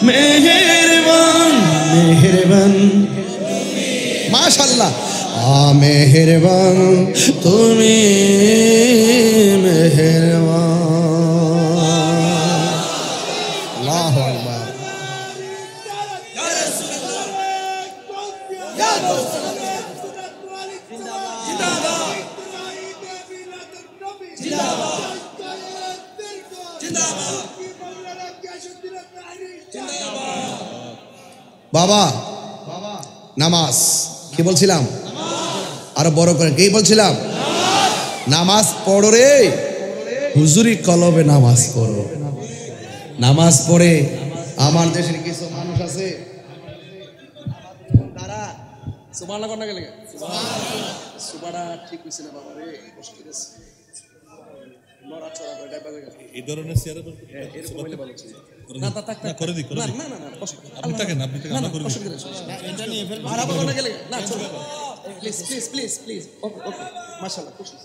মেহেরবান, মেহেরবান। মাশাআল্লাহ। মেহেরবান তুমি মেহেরবান। আল্লাহু আকবার। বাবা নামাজ কি বলছিলাম, আরো বড় করে কি বলছিলাম, নামাজ পড়ো রে হুজুরি কলবে নামাজ পড়ো। নামাজ পড়ে আমার দেশের কিছু মানুষ আছে তারা সুবহানাল্লাহ কোন গেলে সুবহানাল্লাহ ঠিক হইছে না বাবা রে, কষ্ট হইছে লড়া চড়া করে ডাইবা গেছে এই ধরনের শেয়ার এরকম হইলে ভালো ছিল না। তা থাক করে দি না না না আপনি থাকেন আমরা করে দিই এটা নিয়ে ফেল মারা কোন গেলে না। Please please please please okay okay মাশাআল্লাহ খুশি।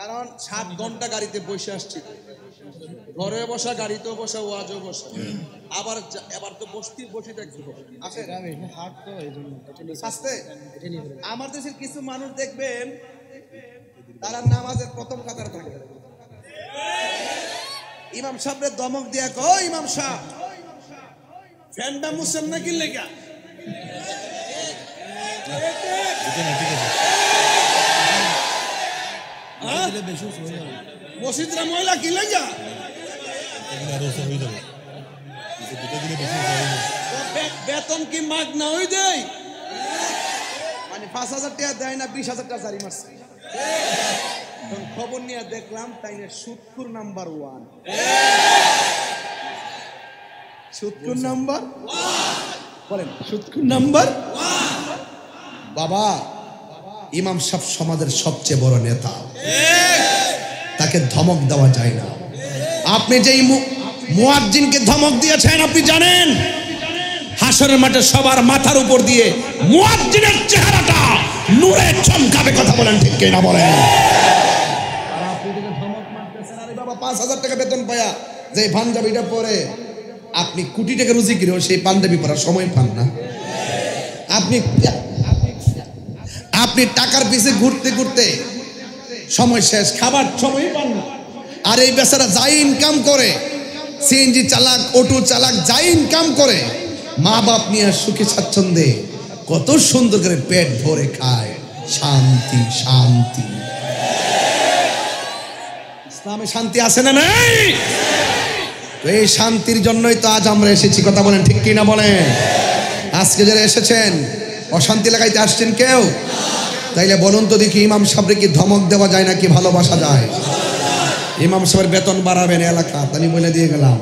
কারণ 7 ঘন্টা গাড়িতে বসে আসছি, ঘরে বসা, গাড়িতেও বসা, ওয়াজও বসা, আবার এবার তো বসে থাকতে হবে। আস্তে আমার দেশের কিছু মানুষ দেখবেন তারা নামাজের প্রথম কাতারে থাকে, ইমাম সাহেবের দমক দিয়া কয়, ইমাম সাহেব ফ্যানটা মুছেন নাকি লেগা, মসজিদরা ময়লা কি লেগা, বেতন কি মাগ না হই দেয়, মানে 5,000 টাকা দেয় না, 20,000 টাকা জারি মারছে। খবর নিয়ে দেখলাম তাই সুদখোর নাম্বার 1, সুদখোর নাম্বার 1 বলেন, সুদখোর নাম্বার 1। বাবা ইমাম সাহেব সমাজের সবচেয়ে বড় নেতা, তাকে ধমক দেওয়া যায় না। আপনি যেই মুয়াজ্জিনকে ধমক দিয়েছেন আপনি জানেন, হাসরের মাঠে সবার মাথার উপর দিয়ে মুয়াজ্জিনের চেহারাটা নূরে চমকাবে। কথা বলেন ঠিক কি না বলেন? আপনি যদি ধমক মারতেছেন, আরে বাবা 5,000 টাকা বেতন পায়া যে পাঞ্জাবিটা পরে আপনি কোটি টাকা রুজি করেও সেই পাঞ্জাবি পরার সময় পান না। আপনি টাকার পিছে ঘুরতে ঘুরতে সময় শেষ, খাবার সময় পান না। আর এই বেচারা যাই ইনকাম করে, সিএনজি চালাক, অটো চালাক, যাই ইনকাম করে, মা বাপ নিয়ে সুখে স্বাচ্ছন্দ্যে কত সুন্দর করে পেট ভরে খায়, শান্তি শান্তি। ইসলামে শান্তি আছে না নাই? তো এই শান্তির জন্যই তো আজ আমরা এসেছি। কথা বলেন ঠিক কি না বলেন? আজকে যারা এসেছেন অশান্তি লাগাইতে আসছেন কেউ? তাইলে বলুন তো দেখি, ইমাম সাহেবকে কি ধমক দেওয়া যায় নাকি ভালোবাসা যায়? ইমাম সাহেবের বেতন বাড়াবেন এলাকা, তাই বলে দিয়ে গেলাম।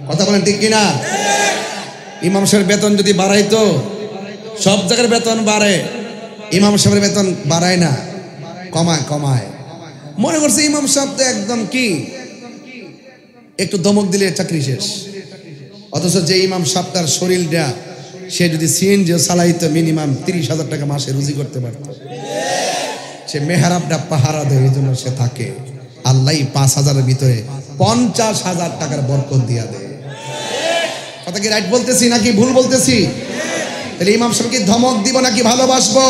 কথা বলেন ঠিক কিনা? ইমাম সাহেবের বেতন যদি বাড়াইতো, সব জায়গার বেতন বাড়ে, ইমাম সাহেবের বেতন বাড়ায় না, কমায়। মনে করছে ইমাম সাহেব তো একদম কি একটু ধমক দিলে চাকরি শেষ। অথচ যে ইমাম সাহেব তার শরীরটা, সে যদি সিএনজি চালাইতো মিনিমাম 30,000 টাকা মাসে রুজি করতে পারত। সে মেহরাবটা পাহারা দেয়, এই জন্য সে থাকে। আল্লাহ 5,000-এর ভিতরে 50,000 টাকার বরকত দিয়া দেয়। কথা কি রাইট বলতেছি নাকি ভুল বলতেছি? তাহলে ইমাম সাহেবকে ধমক দিব নাকি ভালোবাসবো?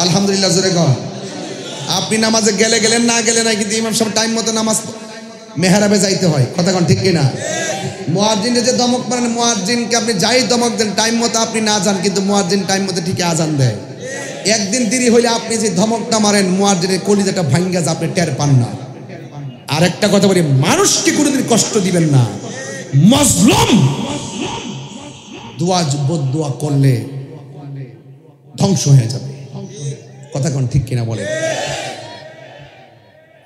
আলহামদুলিল্লাহ জোরে কর। আপনি নামাজে গেলেন, না গেলে না, কিন্তু ইমাম সাহেব টাইম মতো নামাজ মেহরাবে যাইতে হয়। কথা কন ঠিক কিনা? মুয়াজ্জিন যে ধমক মারেন, মুয়াজ্জিনকে আপনি যাই ধমক দেন, টাইম মতো আপনি না যান, কিন্তু মুয়াজ্জিন টাইম মতো ঠিকই আজান দেয়। একদিন দেরি হইলে আপনি যে ধমকটা মারেন, মুয়াজ্জিনের কলিজাটা ভাঙ্গা যায়, আপনি টের পান না। আর একটা কথা বলি, মানুষকে কোনোদিন কষ্ট দিবেন না। মজলুম দোয়া করলে ধ্বংস হয়ে যাবে। কথা কোন ঠিক কিনা বলে?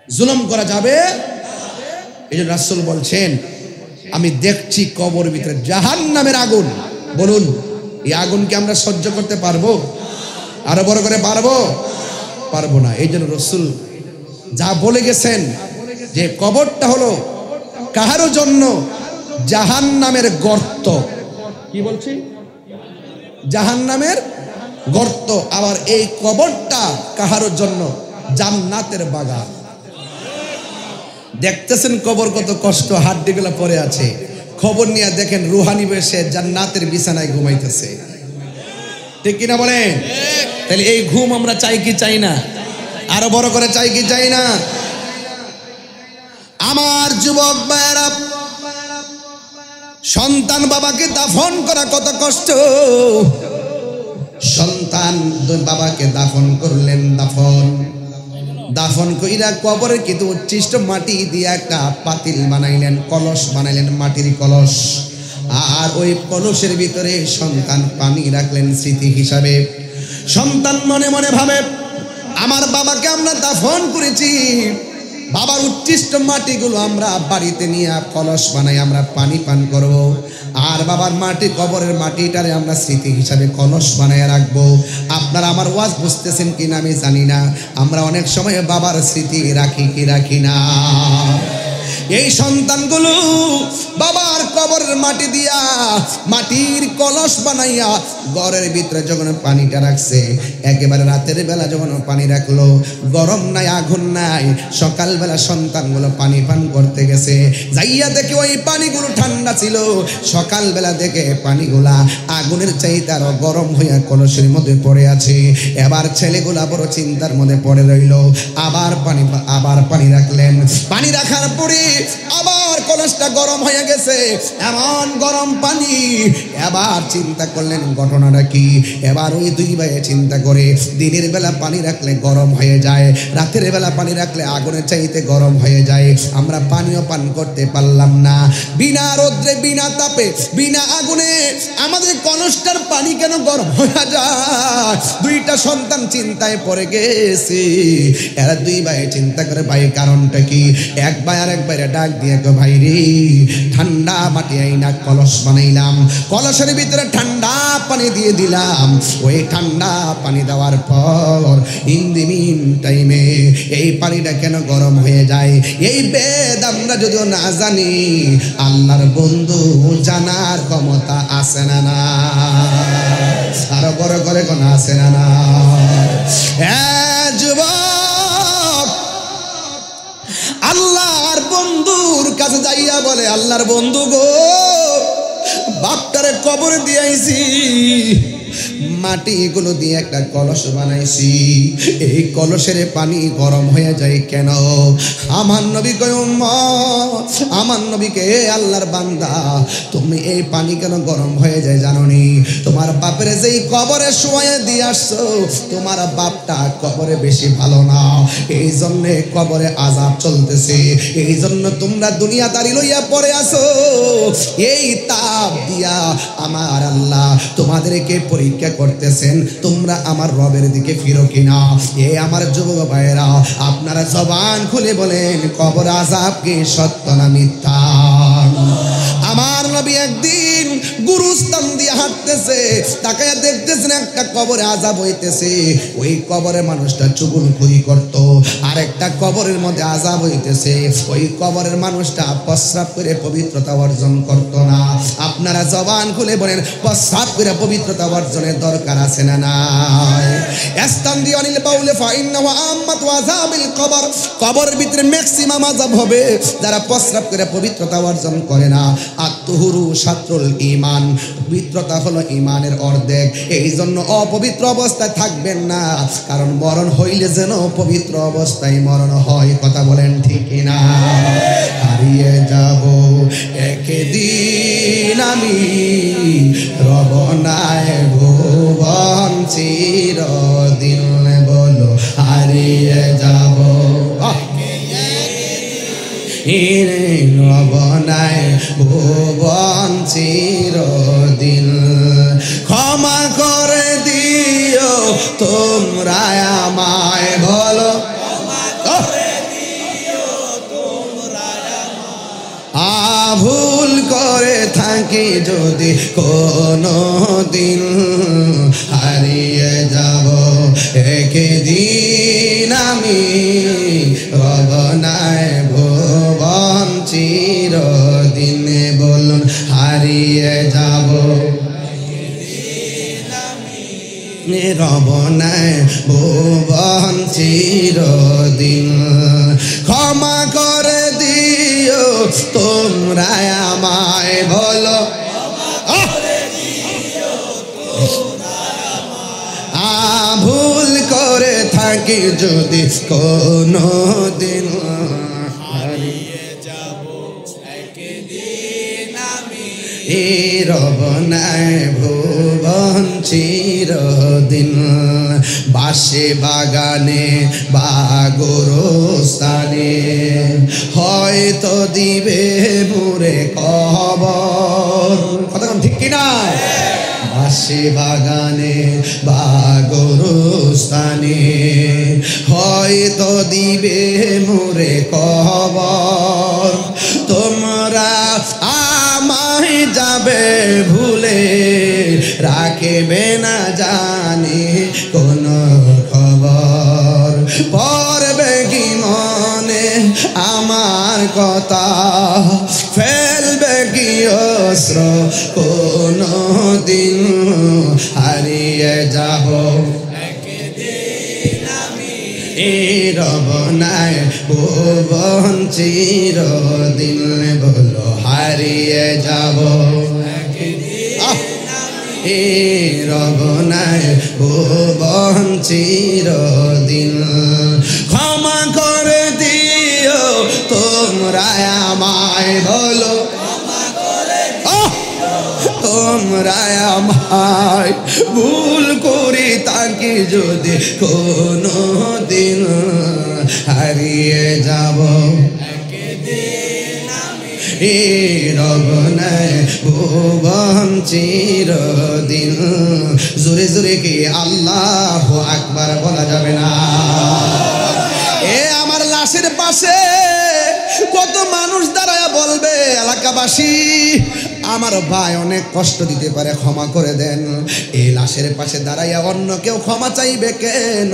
জুলুম করা যাবে। এই জন্য রাসূল বলছেন, আমি দেখছি কবর ভিতরে জাহান্নামের আগুন। বলুন, এই আগুনকে আমরা সহ্য করতে পারবো? আরো বড় করে পারবো না। এই জন্য রাসূল যা বলে গেছেন যে কবরটা হলো কাহারো জন্য জাহান্নামের গর্ত। কি বলছি? জাহান্নামের গর্ত। আবার এই কবরটা কাহারো জন্য জান্নাতের বাগান। দেখতেছেন কবর কত কষ্ট, হাড্ডিগুলো পড়ে আছে। খবর নিয়ে দেখেন রুহানি বসে জান্নাতের বিছানায় ঘুমাইতেছে। ঠিক কিনা বলেন? তাহলে এই ঘুম আমরা চাই কি চাই না? আরো বড় করে চাই কি চাই না? আমার যুবক ভাইয়েরা, সন্তান বাবাকে দাফন করা কত কষ্ট। সন্তান বাবাকে দাফন করলেন, দাফন কইরা কবরের কিন্তু উচ্ছিষ্ট মাটি দিয়ে একটা পাতিল বানাইলেন, কলস বানাইলেন, মাটির কলস। আর ওই কলসের ভিতরে সন্তান পানি রাখলেন স্মৃতি হিসাবে। সন্তান মনে মনে ভাবে, আমার বাবাকে আমরা দাফন করেছি, বাবার উচ্ছিষ্ট মাটিগুলো আমরা বাড়িতে নিয়ে কলস বানাই, আমরা পানি পান করব। আর বাবার মাটি, কবরের মাটিটারে আমরা স্মৃতি হিসাবে কলস বানায় রাখবো। আপনারা আমার ওয়াজ বুঝতেছেন কিনা আমি জানি না, আমরা অনেক সময় বাবার স্মৃতি রাখি কি রাখি না? এই সন্তানগুলো বাবার কবরের মাটি দিয়া মাটির কলস বানাইয়া ঘরের ভিতরে যখন পানিটা রাখছে, একেবারে রাতের বেলা যখন পানি রাখলো, গরম নাই আগুন নাই, সকালবেলা সন্তানগুলো পানি পান করতে গেছে, যাইয়া দেখে ওই পানিগুলো ঠান্ডা ছিল। সকালবেলা দেখে পানিগুলা আগুনের চাইতে আরো গরম হইয়া কলসের মধ্যে পড়ে আছে। এবার ছেলেগুলা বড় চিন্তার মধ্যে পড়ে রইল। আবার পানি রাখলেন। পানি রাখার পরে আবার কলসটা গরম হয়ে গেছে, এমন গরম পানি। এবার চিন্তা করলেন ঘটনাটা কি। এবার ওই দুই ভাই চিন্তা করে, দিনের বেলা পানি রাখলে গরম হয়ে যায়, রাতের বেলা পানি রাখলে আগুনের চাইতে গরম হয়ে যায়, আমরা পানিও পান করতে পারলাম না। বিনা রোদ্রে, বিনা তাপে, বিনা আগুনে আমাদের কলসটার পানি কেন গরম হয়ে যায়? দুইটা সন্তান চিন্তায় পড়ে গেছে। এরা দুই ভাই চিন্তা করে, ভাই কারণটা কি? এক ভাই আর এক ভাইরে ডাক দিয়ে, ভাই রে, ঠান্ডা মাটি আইনা কলস বানাইলাম, কলসের ভিতরে ঠান্ডা পানি দিয়ে দিলাম। ওই ঠান্ডা পানি দেওয়ার পর ইন দি মিন টাইমে এই পানিটা কেন গরম হয়ে যায়? এই বেদ আমরা যদিও না জানি, আল্লাহর বন্ধু জানার ক্ষমতা আছে না না? আরো বড় করে কোন আছে না না? যুবক, আল্লাহর বন্ধুর কাছে যাইয়া বলে, আল্লাহর বন্ধু গো, বাপটারে কবর দিয়েছি, মাটিগুলো দিয়ে একটা কলস বানাইছি, এই কলসের পানি গরম হয়ে যায় কেন? আমার নবী কয়, আমার নবীকে, আল্লাহর বান্দা, তুমি এই পানি কেন গরম হয়ে যায় জানোনি? তোমার বাপের যেই কবরে শোয়া দিয়ে আসছো, তোমার বাপটা কবরে বেশি ভালো না, এই জন্যে কবরে আযাব চলতেছে, এই জন্য তোমরা দুনিয়াদারি লইয়া পড়ে আসো। এই তাপ দিয়া আমার আল্লাহ তোমাদেরকে পরীক্ষা করতেছেন, তোমরা আমার রবের দিকে ফিরো কিনা। এ আমার যুবক ভাইরা, আপনারা জবান খুলে বলেন, কবর আযাব কি সত্য না মিথ্যা? আমার নবী একদিন গুরুস্থান দিয়ে হাঁটতেছে, তাকায়া দেখতেছেন একটা কবরে আযাব হইতেছে। ওই কবরে মানুষটা চুগলখড়ি করত, আর একটা কবরের মধ্যে আযাব হইতেছে। ওই কবরের মানুষটা প্রস্রাব করে পবিত্রতা অর্জন করত না। আপনারা জবান খুলে বলেন, প্রস্রাব করে পবিত্রতা অর্জনের দরকার আছে না নাই? ইস্তানদি আনিল বাউলে ফাইন্নাহু আম্মাতু আযাবিল কবর, কবরের ভিতরে ম্যাক্সিমাম আযাব হবে যারা প্রস্রাব করে পবিত্রতা অর্জন করে না। আত্মহুরু শাত্রুল ঈমান, পবিত্রতা হলো ঈমানের অর্ধেক। এই জন্য অপবিত্র অবস্থায় থাকবেন না, কারণ মরণ হইলে যেন পবিত্র অবস্থায় মরণ হয়। কথা বলেন ঠিক কিনা? হারিয়ে যাব একদিন আমি, রব নাই ভুবন চিরদিন, বলো হারিয়ে যাব রব নাই ভুবন চিরদিন। ক্ষমা করে দিও তোমরা আমায়, বলো ভুল করে থাকি যদি কোনো দিন, হারিয়ে যাব একদিন আমি, রব নাই ভুবন চিরদিন, বলুন হারিয়ে যাব রব নাই ভুবন চিরদিন। ক্ষমা করে দিও তোমরা আমায়, বলো ভুল করে থাকি যদি কোনো দিন, হারিয়ে যাব একদিন আমি, রব নাই ভুবন চিরদিন। বাসে বাগানে বা গোরস্থানে হয়তো দিবে মোরে কবর। কথা ঠিক কিনা? বাসে বাগানে বা গোরস্থানে হয়তো দিবে মোরে কবর। তোমরা আমায় যাবে ভুলে, রাখবে না জানি কোন খবর। পড়বে কি মনে আমার কথা, ফেলবে কি অস্ত্র কোনো দিন, হারিয়ে যাব এই রব নাই ভুবন চিরদিন বলো হারিয়ে যাব এই রব নাই ভুবন চিরদিন ক্ষমা করে দিও তোমরা আমায় বলো তোমরা আমায় ভুল করি তাকে যদি কোনো দিন হারিয়ে যাব এই রব নাই ভুবন চিরদিন জোরে জোরে কি আল্লাহু আকবার বলা যাবে না এ আমার লাশের পাশে কত মানুষ দাঁড়ায় বলবে এলাকাবাসী আমার ভাই অনেক কষ্ট দিতে পারে ক্ষমা করে দেন এই লাশের পাশে দাঁড়াইয়া অন্য কেউ ক্ষমা চাইবে কেন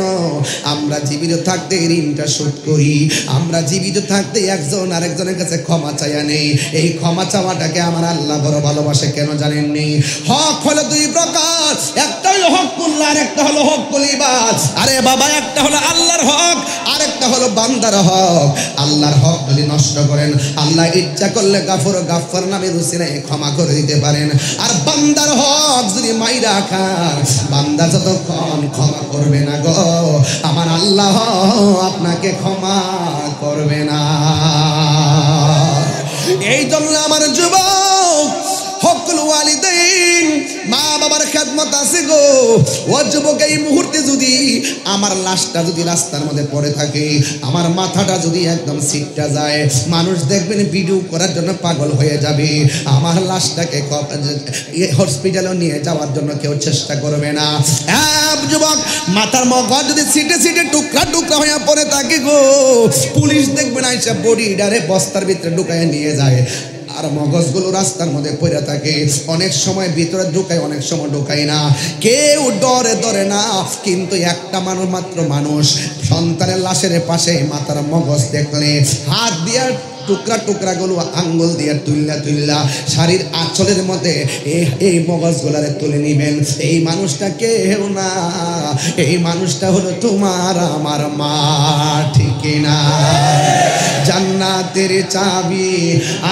আমরা জীবিত থাকতে ঋণটা শোধ করি আমরা জীবিত থাকতে একজন আরেকজনের কাছে ক্ষমা চাইয়া নেই এই ক্ষমা চাওয়াটাকে আমার আল্লাহ বড় ভালোবাসে কেন জানেননি হক হলো দুই প্রকার একটা হলো হকুল্লাহ আর একটা হলো হকুল ইবাদ আরে বাবা একটা হলো আল্লাহর হক আরেকটা হলো বান্দার হক আল্লাহর হক যদি নষ্ট করেন আল্লাহ ইচ্ছা করলে গাফফার নামে রুসিলায় ক্ষমা করে দিতে পারেন আর বান্দার হক যদি মাইরা খান বান্দা যতক্ষণ ক্ষমা করবে না গো আমার আল্লাহ আপনাকে ক্ষমা করবে না এই জন্য আমার যুবক হকুল ওয়ালিদাইন মা বাবার খেদমত আছে গো ও যুবক এই মুহূর্তে যদি আমার লাশটা যদি রাস্তার মধ্যে পড়ে থাকে আমার মাথাটা যদি একদম সিটটা যায় মানুষ দেখবেন ভিডিও করার জন্য পাগল হয়ে যাবে আমার লাশটাকে হসপিটালে নিয়ে যাওয়ার জন্য কেউ চেষ্টা করবে না যুবক মাথার মগজ যদি সিটে সিটে টুকরা টুকরা হয়ে পড়ে থাকে গো পুলিশ দেখবেন আইসা বডিটারে বস্তার ভিতরে ঢুকায় নিয়ে যায় আর মগজগুলো রাস্তার মধ্যে পড়ে থাকে অনেক সময় ভিতরে ঢুকায় অনেক সময় ঢুকায় না কেউ ডরে না কিন্তু একটা মাত্র মানুষ সন্তানের লাশের পাশে মাথার মগজ দেখলে হাত দিয়ে টুকরা টুকরা গুলো আঙ্গুল দিয়ে তুল্লা শাড়ির আঁচলের মধ্যে এই মগজগুলারে তুলে নিবেন এই মানুষটা কেউ না এই মানুষটা হলো তোমার আমার মা ঠিক না জান্নাতের চাবি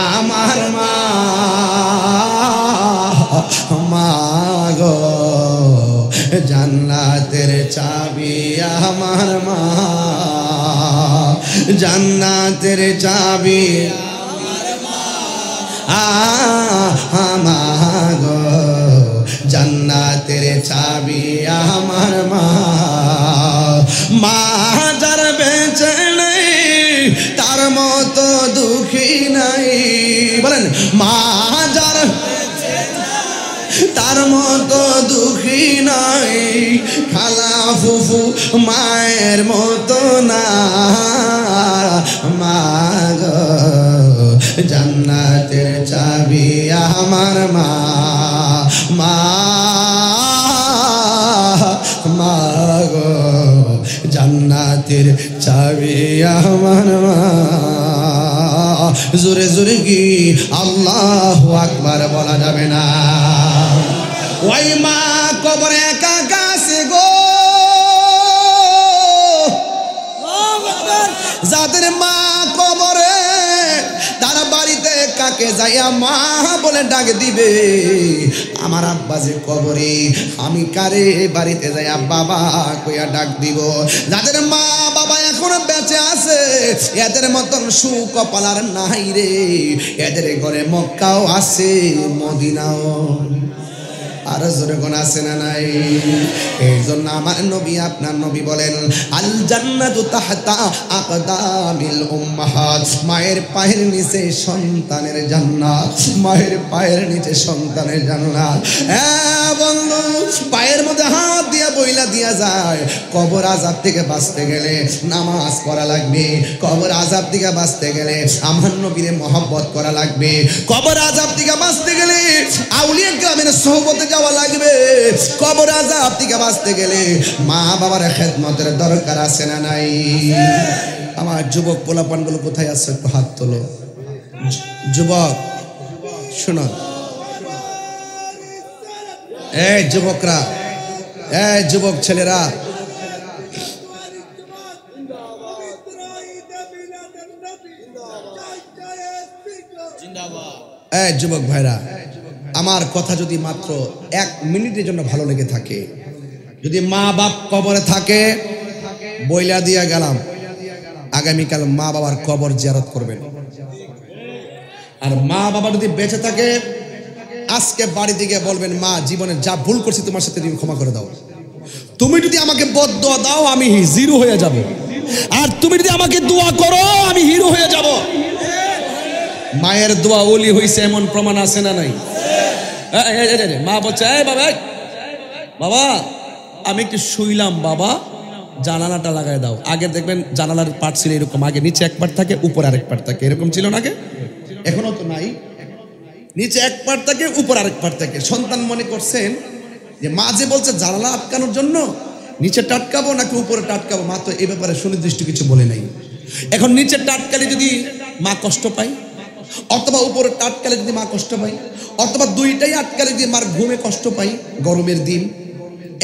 আমার মা গো জান্নাতের চাবি আমার মা জান্নাতের চাবি আমার গো জান্নাতের চাবি আমার মা যার বেঁচে নেই তার মতো দুঃখী নাই বলেন মা যার তার মতো দুঃখী নাই খালা ফুফু মায়ের মতো না মা গো জান্নাতের চাবি আমার মা গো জান্নাতের চাবি আমার মা জোরে জোরে কি আল্লাহু আকবার বলা যাবে না ওই মা কবরে একা গাছে গো যাদের মা কবরে তারা বাড়িতে কাকে যাইয়া মা বলে ডাক দিবে আমার আব্বা যে কবরে আমি কারে বাড়িতে যাইয়া বাবা কইয়া ডাক দিব যাদের মা বাবা এখনো বেঁচে আছে এদের মতন সুকপাল আর নাই রে এদের ঘরে মক্কাও আছে মদিনাও আর জোরে কোন আছে না নাই এই জন্য আমার নবী আপনার নবী বলেন আল জান্নাতু তাহতা আকদামিল উম্মাহাত মায়ের পায়ের নিচে সন্তানের জান্নাত মায়ের পায়ের নিচে সন্তানের জান্নাত হ্যাঁ বন্ধু পায়ের মধ্যে হাত দিয়া বইলা দিয়া যায় কবর আযাব থেকে বাঁচতে গেলে নামাজ পড়া লাগবে কবর আযাব থেকে বাঁচতে গেলে আমার নবীর মহব্বত করা লাগবে কবর আযাব থেকে বাঁচতে গেলে আউলিয়া গ্রামের সোহবতে যাওয়া লাগবে কবর আযাব থেকে বাঁচতে গেলে মা বাবার খেদমতের দরকার আছে না নাই আমার যুবক পোলাপানগুলো কোথায় আছে একটু হাত তোলো যুবক শোনো এই যুবকরা যুবক ছেলেরা, যুবক ভাইরা, আমার কথা যদি মাত্র 1 মিনিটের জন্য ভালো লেগে থাকে, যদি মা বাপ কবরে থাকে, বইলা দিয়া গেলাম আগামীকাল মা বাবার কবর জিয়ারত করবেন। আর মা বাবা যদি বেঁচে থাকে, আজকে বাড়ি দিকে বলবেন, মা জীবনে যা ভুল করছি তোমার সাথে তুমি ক্ষমা করে দাও। তুমি যদি আমাকে বদদোয়া দাও আমি জিরো হয়ে যাব, আর তুমি যদি আমাকে দোয়া করো আমি হিরো হয়ে যাব। মায়ের দোয়া ওলি হইছে এমন প্রমাণ আছে না নাই? মা বলছে, বাবা বাবা আমি একটু শুইলাম, বাবা জানালাটা লাগাই দাও। আগে দেখবেন জানালার পার্ট ছিল এরকম, আগে নিচে এক পার্ট থাকে উপরে আরেক পার্ট থাকে, এরকম ছিল না আগে? এখনো তো নাই, নিচে এক পার্ট থাকে উপরে আরেক পার্ট থাকে। সন্তান মনে করছেন যে মা যে বলছে জানালা আটকানোর জন্য নিচে টাটকাবো নাকি উপরে টাটকাবো, মা তো এই ব্যাপারে সুনির্দিষ্ট কিছু বলে নাই। এখন নিচে টাটকালে যদি মা কষ্ট পায়, অথবা উপরে টাটকালে যদি মা কষ্ট পায়, অথবা দুইটাই আটকালে যদি মার ঘুমে কষ্ট পাই গরমের দিন।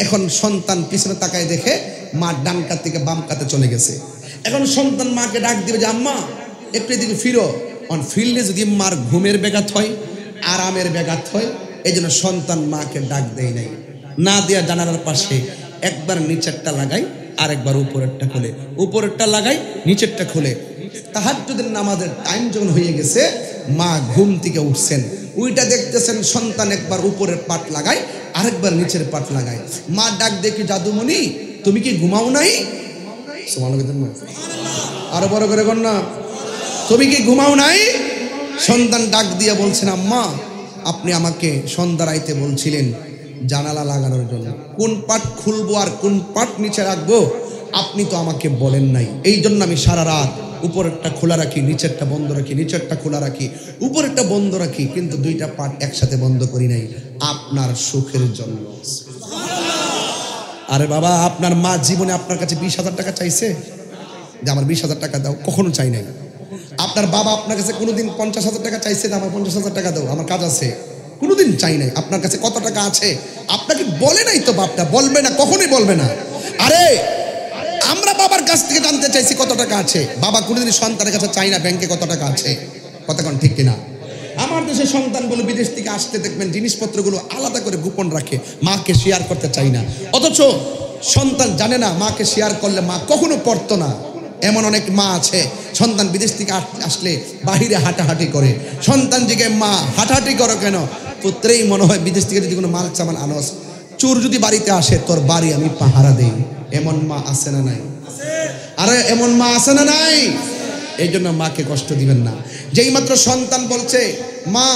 এখন সন্তান পিছনে তাকায় দেখে মা ডান কাত থেকে বাম কাতে চলে গেছে। এখন সন্তান মাকে ডাক দিবে যে আম্মা একটু এদিকে ফিরো। অন ফিরলে যদি মার ঘুমের ব্যাঘাত হয়, আরামের ব্যাঘাত হয়, এই জন্য সন্তান মাকে ডাক দেয় নাই, না দিয়া জানালার পাশে একবার নিচেরটা লাগাই আর একবার উপরেরটা খুলে, উপরেরটা লাগাই নিচেরটা খুলে। তাহাজ্জুদের নামাজের টাইম যখন হয়ে গেছে, মা ঘুম থেকে উঠছেন, ওইটা দেখতেছেন সন্তান একবার উপরের পাট লাগায় আরেকবার নিচের পাট লাগায়। মা ডাক দেখি, জাদুমণি তুমি কি ঘুমাও নাই? আরো বড় করে কর না, তুমি কি ঘুমাও নাই? সন্তান ডাক দিয়া বলছেন, আম্মা আপনি আমাকে সন্ধ্যা রাইতে বলছিলেন জানালা লাগানোর জন্য, কোন পাট খুলবো আর কোন পাট নিচে রাখবো আপনি তো আমাকে বলেন নাই, এই জন্য আমি সারা রাত উপরেরটা খোলা রাখি, নিচেরটা বন্ধ রাখি, নিচেরটা খোলা রাখি, উপরেরটা বন্ধ রাখি, কিন্তু দুইটা পাট একসাথে বন্ধ করি নাই, আপনার সুখের জন্য। আরে বাবা, আপনার মা জীবনে আপনার কাছে 20,000 টাকা চাইছে যে আমার 20,000 টাকা দাও? কখনো চাই নাই। আপনার বাবা আপনার কাছে কোনোদিন 50,000 টাকা চাইছে যে আমার 50,000 টাকা দাও, আমার কাজ আছে? কোনোদিন চাই নাই। আপনার কাছে কত টাকা আছে আপনাকে বলে নাই তো, বাপটা বলবে না, কখনোই বলবে না। আরে আমরা বাবার কাছ থেকে জানতে চাইছি কত টাকা আছে, বাবা কোনোদিন সন্তানের কাছে চাই না ব্যাংকে কত টাকা আছে। কতক্ষণ ঠিক কিনা? আমার দেশের সন্তানগুলো বিদেশ থেকে আসতে দেখবেন জিনিসপত্রগুলো আলাদা করে গোপন রাখে, মাকে শেয়ার করতে চাই না। অথচ সন্তান জানে না মাকে শেয়ার করলে মা কখনো পড়তো না। এমন অনেক মা আছে সন্তান বিদেশ থেকে আসলে বাহিরে হাঁটাহাঁটি করে, সন্তান জিগে মা হাঁটাহাঁটি করো কেন? পুত্রেই মনে হয় বিদেশ থেকে যদি কোনো মাল সামান আনস, চোর যদি বাড়িতে আসে তোর বাড়ি আমি পাহারা দেই। এমন মা আছে না নাই? আরে এমন মা আছে না নাই? এই জন্য মাকে কষ্ট দিবেন না। যেই মাত্র সন্তান বলছে মা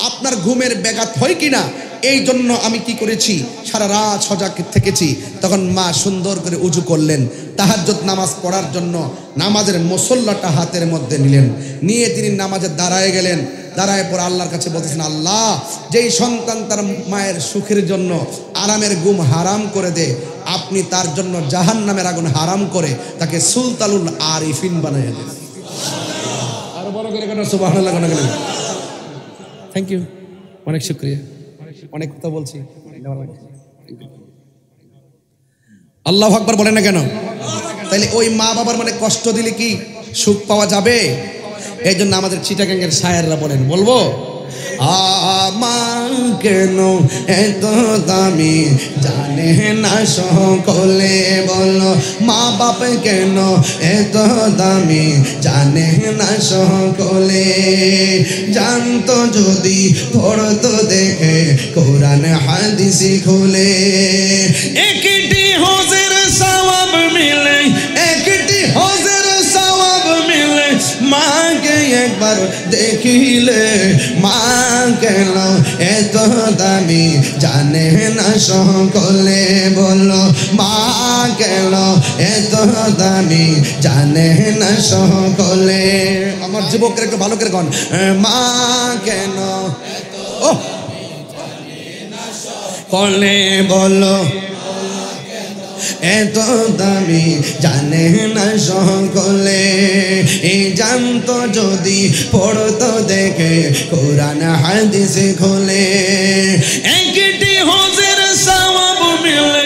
আপনার ঘুমের ব্যাঘাত হয় কিনা, এই জন্য আমি কি করেছি, সারা রাত সজাগ থেকেছি, তখন মা সুন্দর করে উজু করলেন, তাহাজ্জুদ নামাজ পড়ার জন্য নামাজের মুসল্লাটা হাতের মধ্যে নিলেন, নিয়ে তিনি নামাজে দাঁড়ায় গেলেন। দাঁড়ায় পর আল্লাহর কাছে বলতেছেন, আল্লাহ যেই সন্তান তার মায়ের সুখের জন্য আরামের ঘুম হারাম করে দেয়, আপনি তার জন্য জাহান্নামের আগুন হারাম করে তাকে সুলতানুল আরিফিন বানাইয়া দেন। আরো বড় করে কেন সুবহানাল্লাহ কেন গেলেন? থ্যাংক ইউ, অনেক শুকরিয়া, অনেক কথা বলছি। আল্লাহু আকবার বলেন না কেন? তাইলে ওই মা বাবার মানে কষ্ট দিলে কি সুখ পাওয়া যাবে? এই জন্য আমাদের চিটাগাঙ্গের শায়েররা বলেন, বলবো আমার কেন এত দামি জানে না সকলে, বলো মা বাপ কেন এত দামি জানে না সকলে, জানতো যদি পড়তো দেখে কোরআন হাদিস খুলে, একটি হজের সওয়াব মিলে, একটি হজের সওয়াব মিলে, মাকে একবার দেখিলে, মা কেন এত দামি জানে না সকলে, বলো মা কেন এত দামি জানে না সকলে। আমার যুবকরা একটু ভালো করে গান, মা কেন ও কলে, বলো এত দামি জানে না সকলে, এই জানতো যদি পড়তো দেখে কোরআন হাদিস খুলে, একটি হজের সওয়াব মিলে,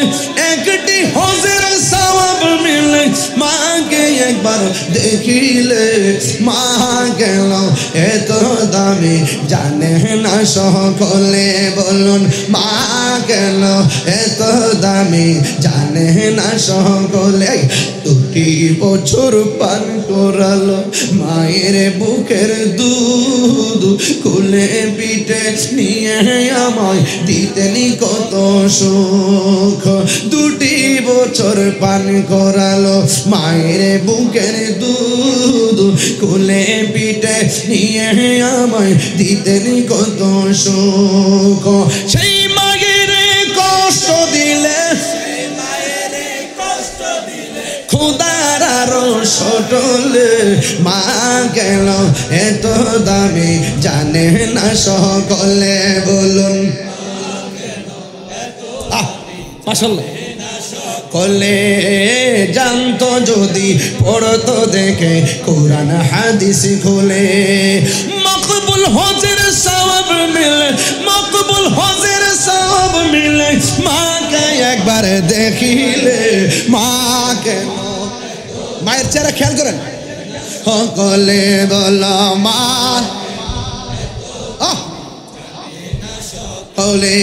একবার দেখিলে মা গেল এত দামি জানে না সকলে বলুন মা গেল এত দামি জানে না সকলে 2 বছর পান করালো মায়ের বুকের দুধ খুলে পিঠে নিয়ে আমায় দিতেনি কত সুখ 2 বছর পান করালো মায়ের বুকের দুধ খুলে পিঠে নিয়ে আমায় দিতেনি কত সুখ সেই মায়ের কষ্ট দিলে খুদার আরো সটলে মা গেল এত দামি জানে না সকলে বলুন মাশাআল্লাহ কলে জানতো যদি পড়তো দেখে কোরআন হাদিস খুলে মকবুল হজের সওয়াব মিলে মকবুল হজের সওয়াব মিলে মাকে একবার দেখিলে মা কেন মায়ের চেহারা খেয়াল করেন সকলে বলো মা বলে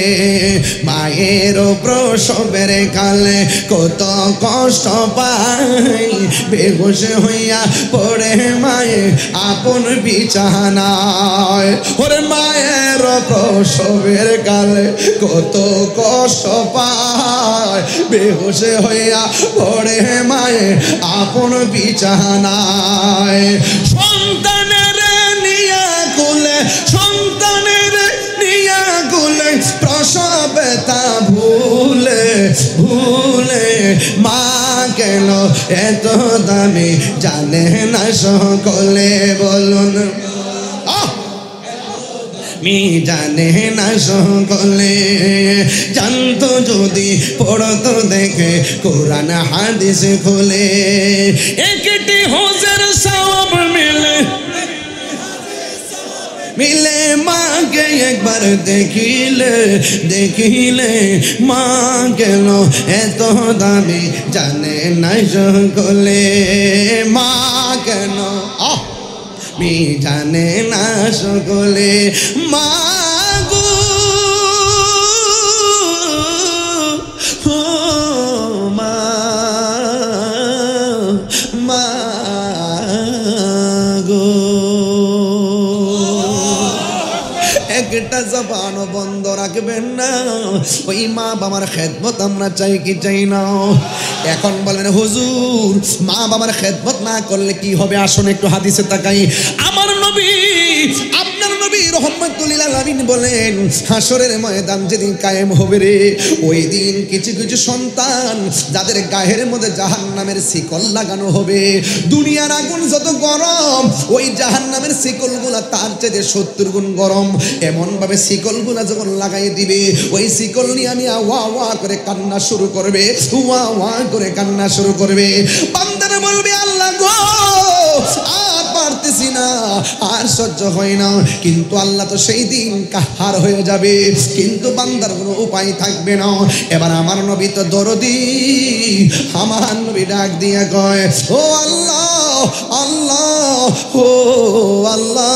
মায়ের প্রসবের কালে কত কষ্ট পাই বেহুশ হইয়া পড়ে মায়ে আপন বিছানায় ওরে মায়ের প্রসবের কালে কত কষ্ট পায় বেহুশ হইয়া পড়ে মায়ে আপন বিছানায় সন্তানের নিয়া কোলে সন্তানের নিয়া কোলে প্রসবে তা ভুলে ভুলে মা কেন এত দামি জানে না সকলে বলুন মি জানে না সকলে জানতো যদি পড়তো দেখে কোরআন হাদিস খুলে একটি হজের সওয়াব মিলে মিলে মাকে একবার দেখিলে দেখিলে মা কেন এত দামি জানে না সকলে মা কেন মি জানে না সকলে মা গো মা মা গো একটা জবান বন্ধ রাখবেন না ওই মা বাবার খেদমত আমরা চাই কি চাই না এখন বলেন হুজুর মা বাবার খেদমত না করলে কি হবে আসুন একটু হাদিসে তাকাই আমার নবী আপনার নবী রহমাতুল লিল আলামিন বলেন হাসরের ময়দান যেদিন কায়েম হবে রে ওই দিন কিছু কিছু সন্তান যাদের গায়ের মধ্যে জাহান্নামের শিকল লাগানো হবে দুনিয়ার আগুন যত গরম ওই জাহান্নামের শিকলগুলা তার চেয়ে 70 গুণ গরম এমন ভাবে শিকলগুলা যখন লাগাই দিবে ওই শিকল নিয়ে নিয়ে ওয়া ওয়া করে কান্না শুরু করবে ওয়া ওয়া করে কান্না শুরু করবে বান্দারা বলবে আল্লাহ গো আর পারতেছি না আর সহ্য হয় না কিন্তু আল্লাহ তো সেই দিন কাহার হয়ে যাবে কিন্তু বান্দার কোনো উপায় থাকবে না এবার আমার নবী তো দরদি আমার নবী ডাক দিয়ে কয় ও আল্লাহ আল্লাহ ও আল্লাহ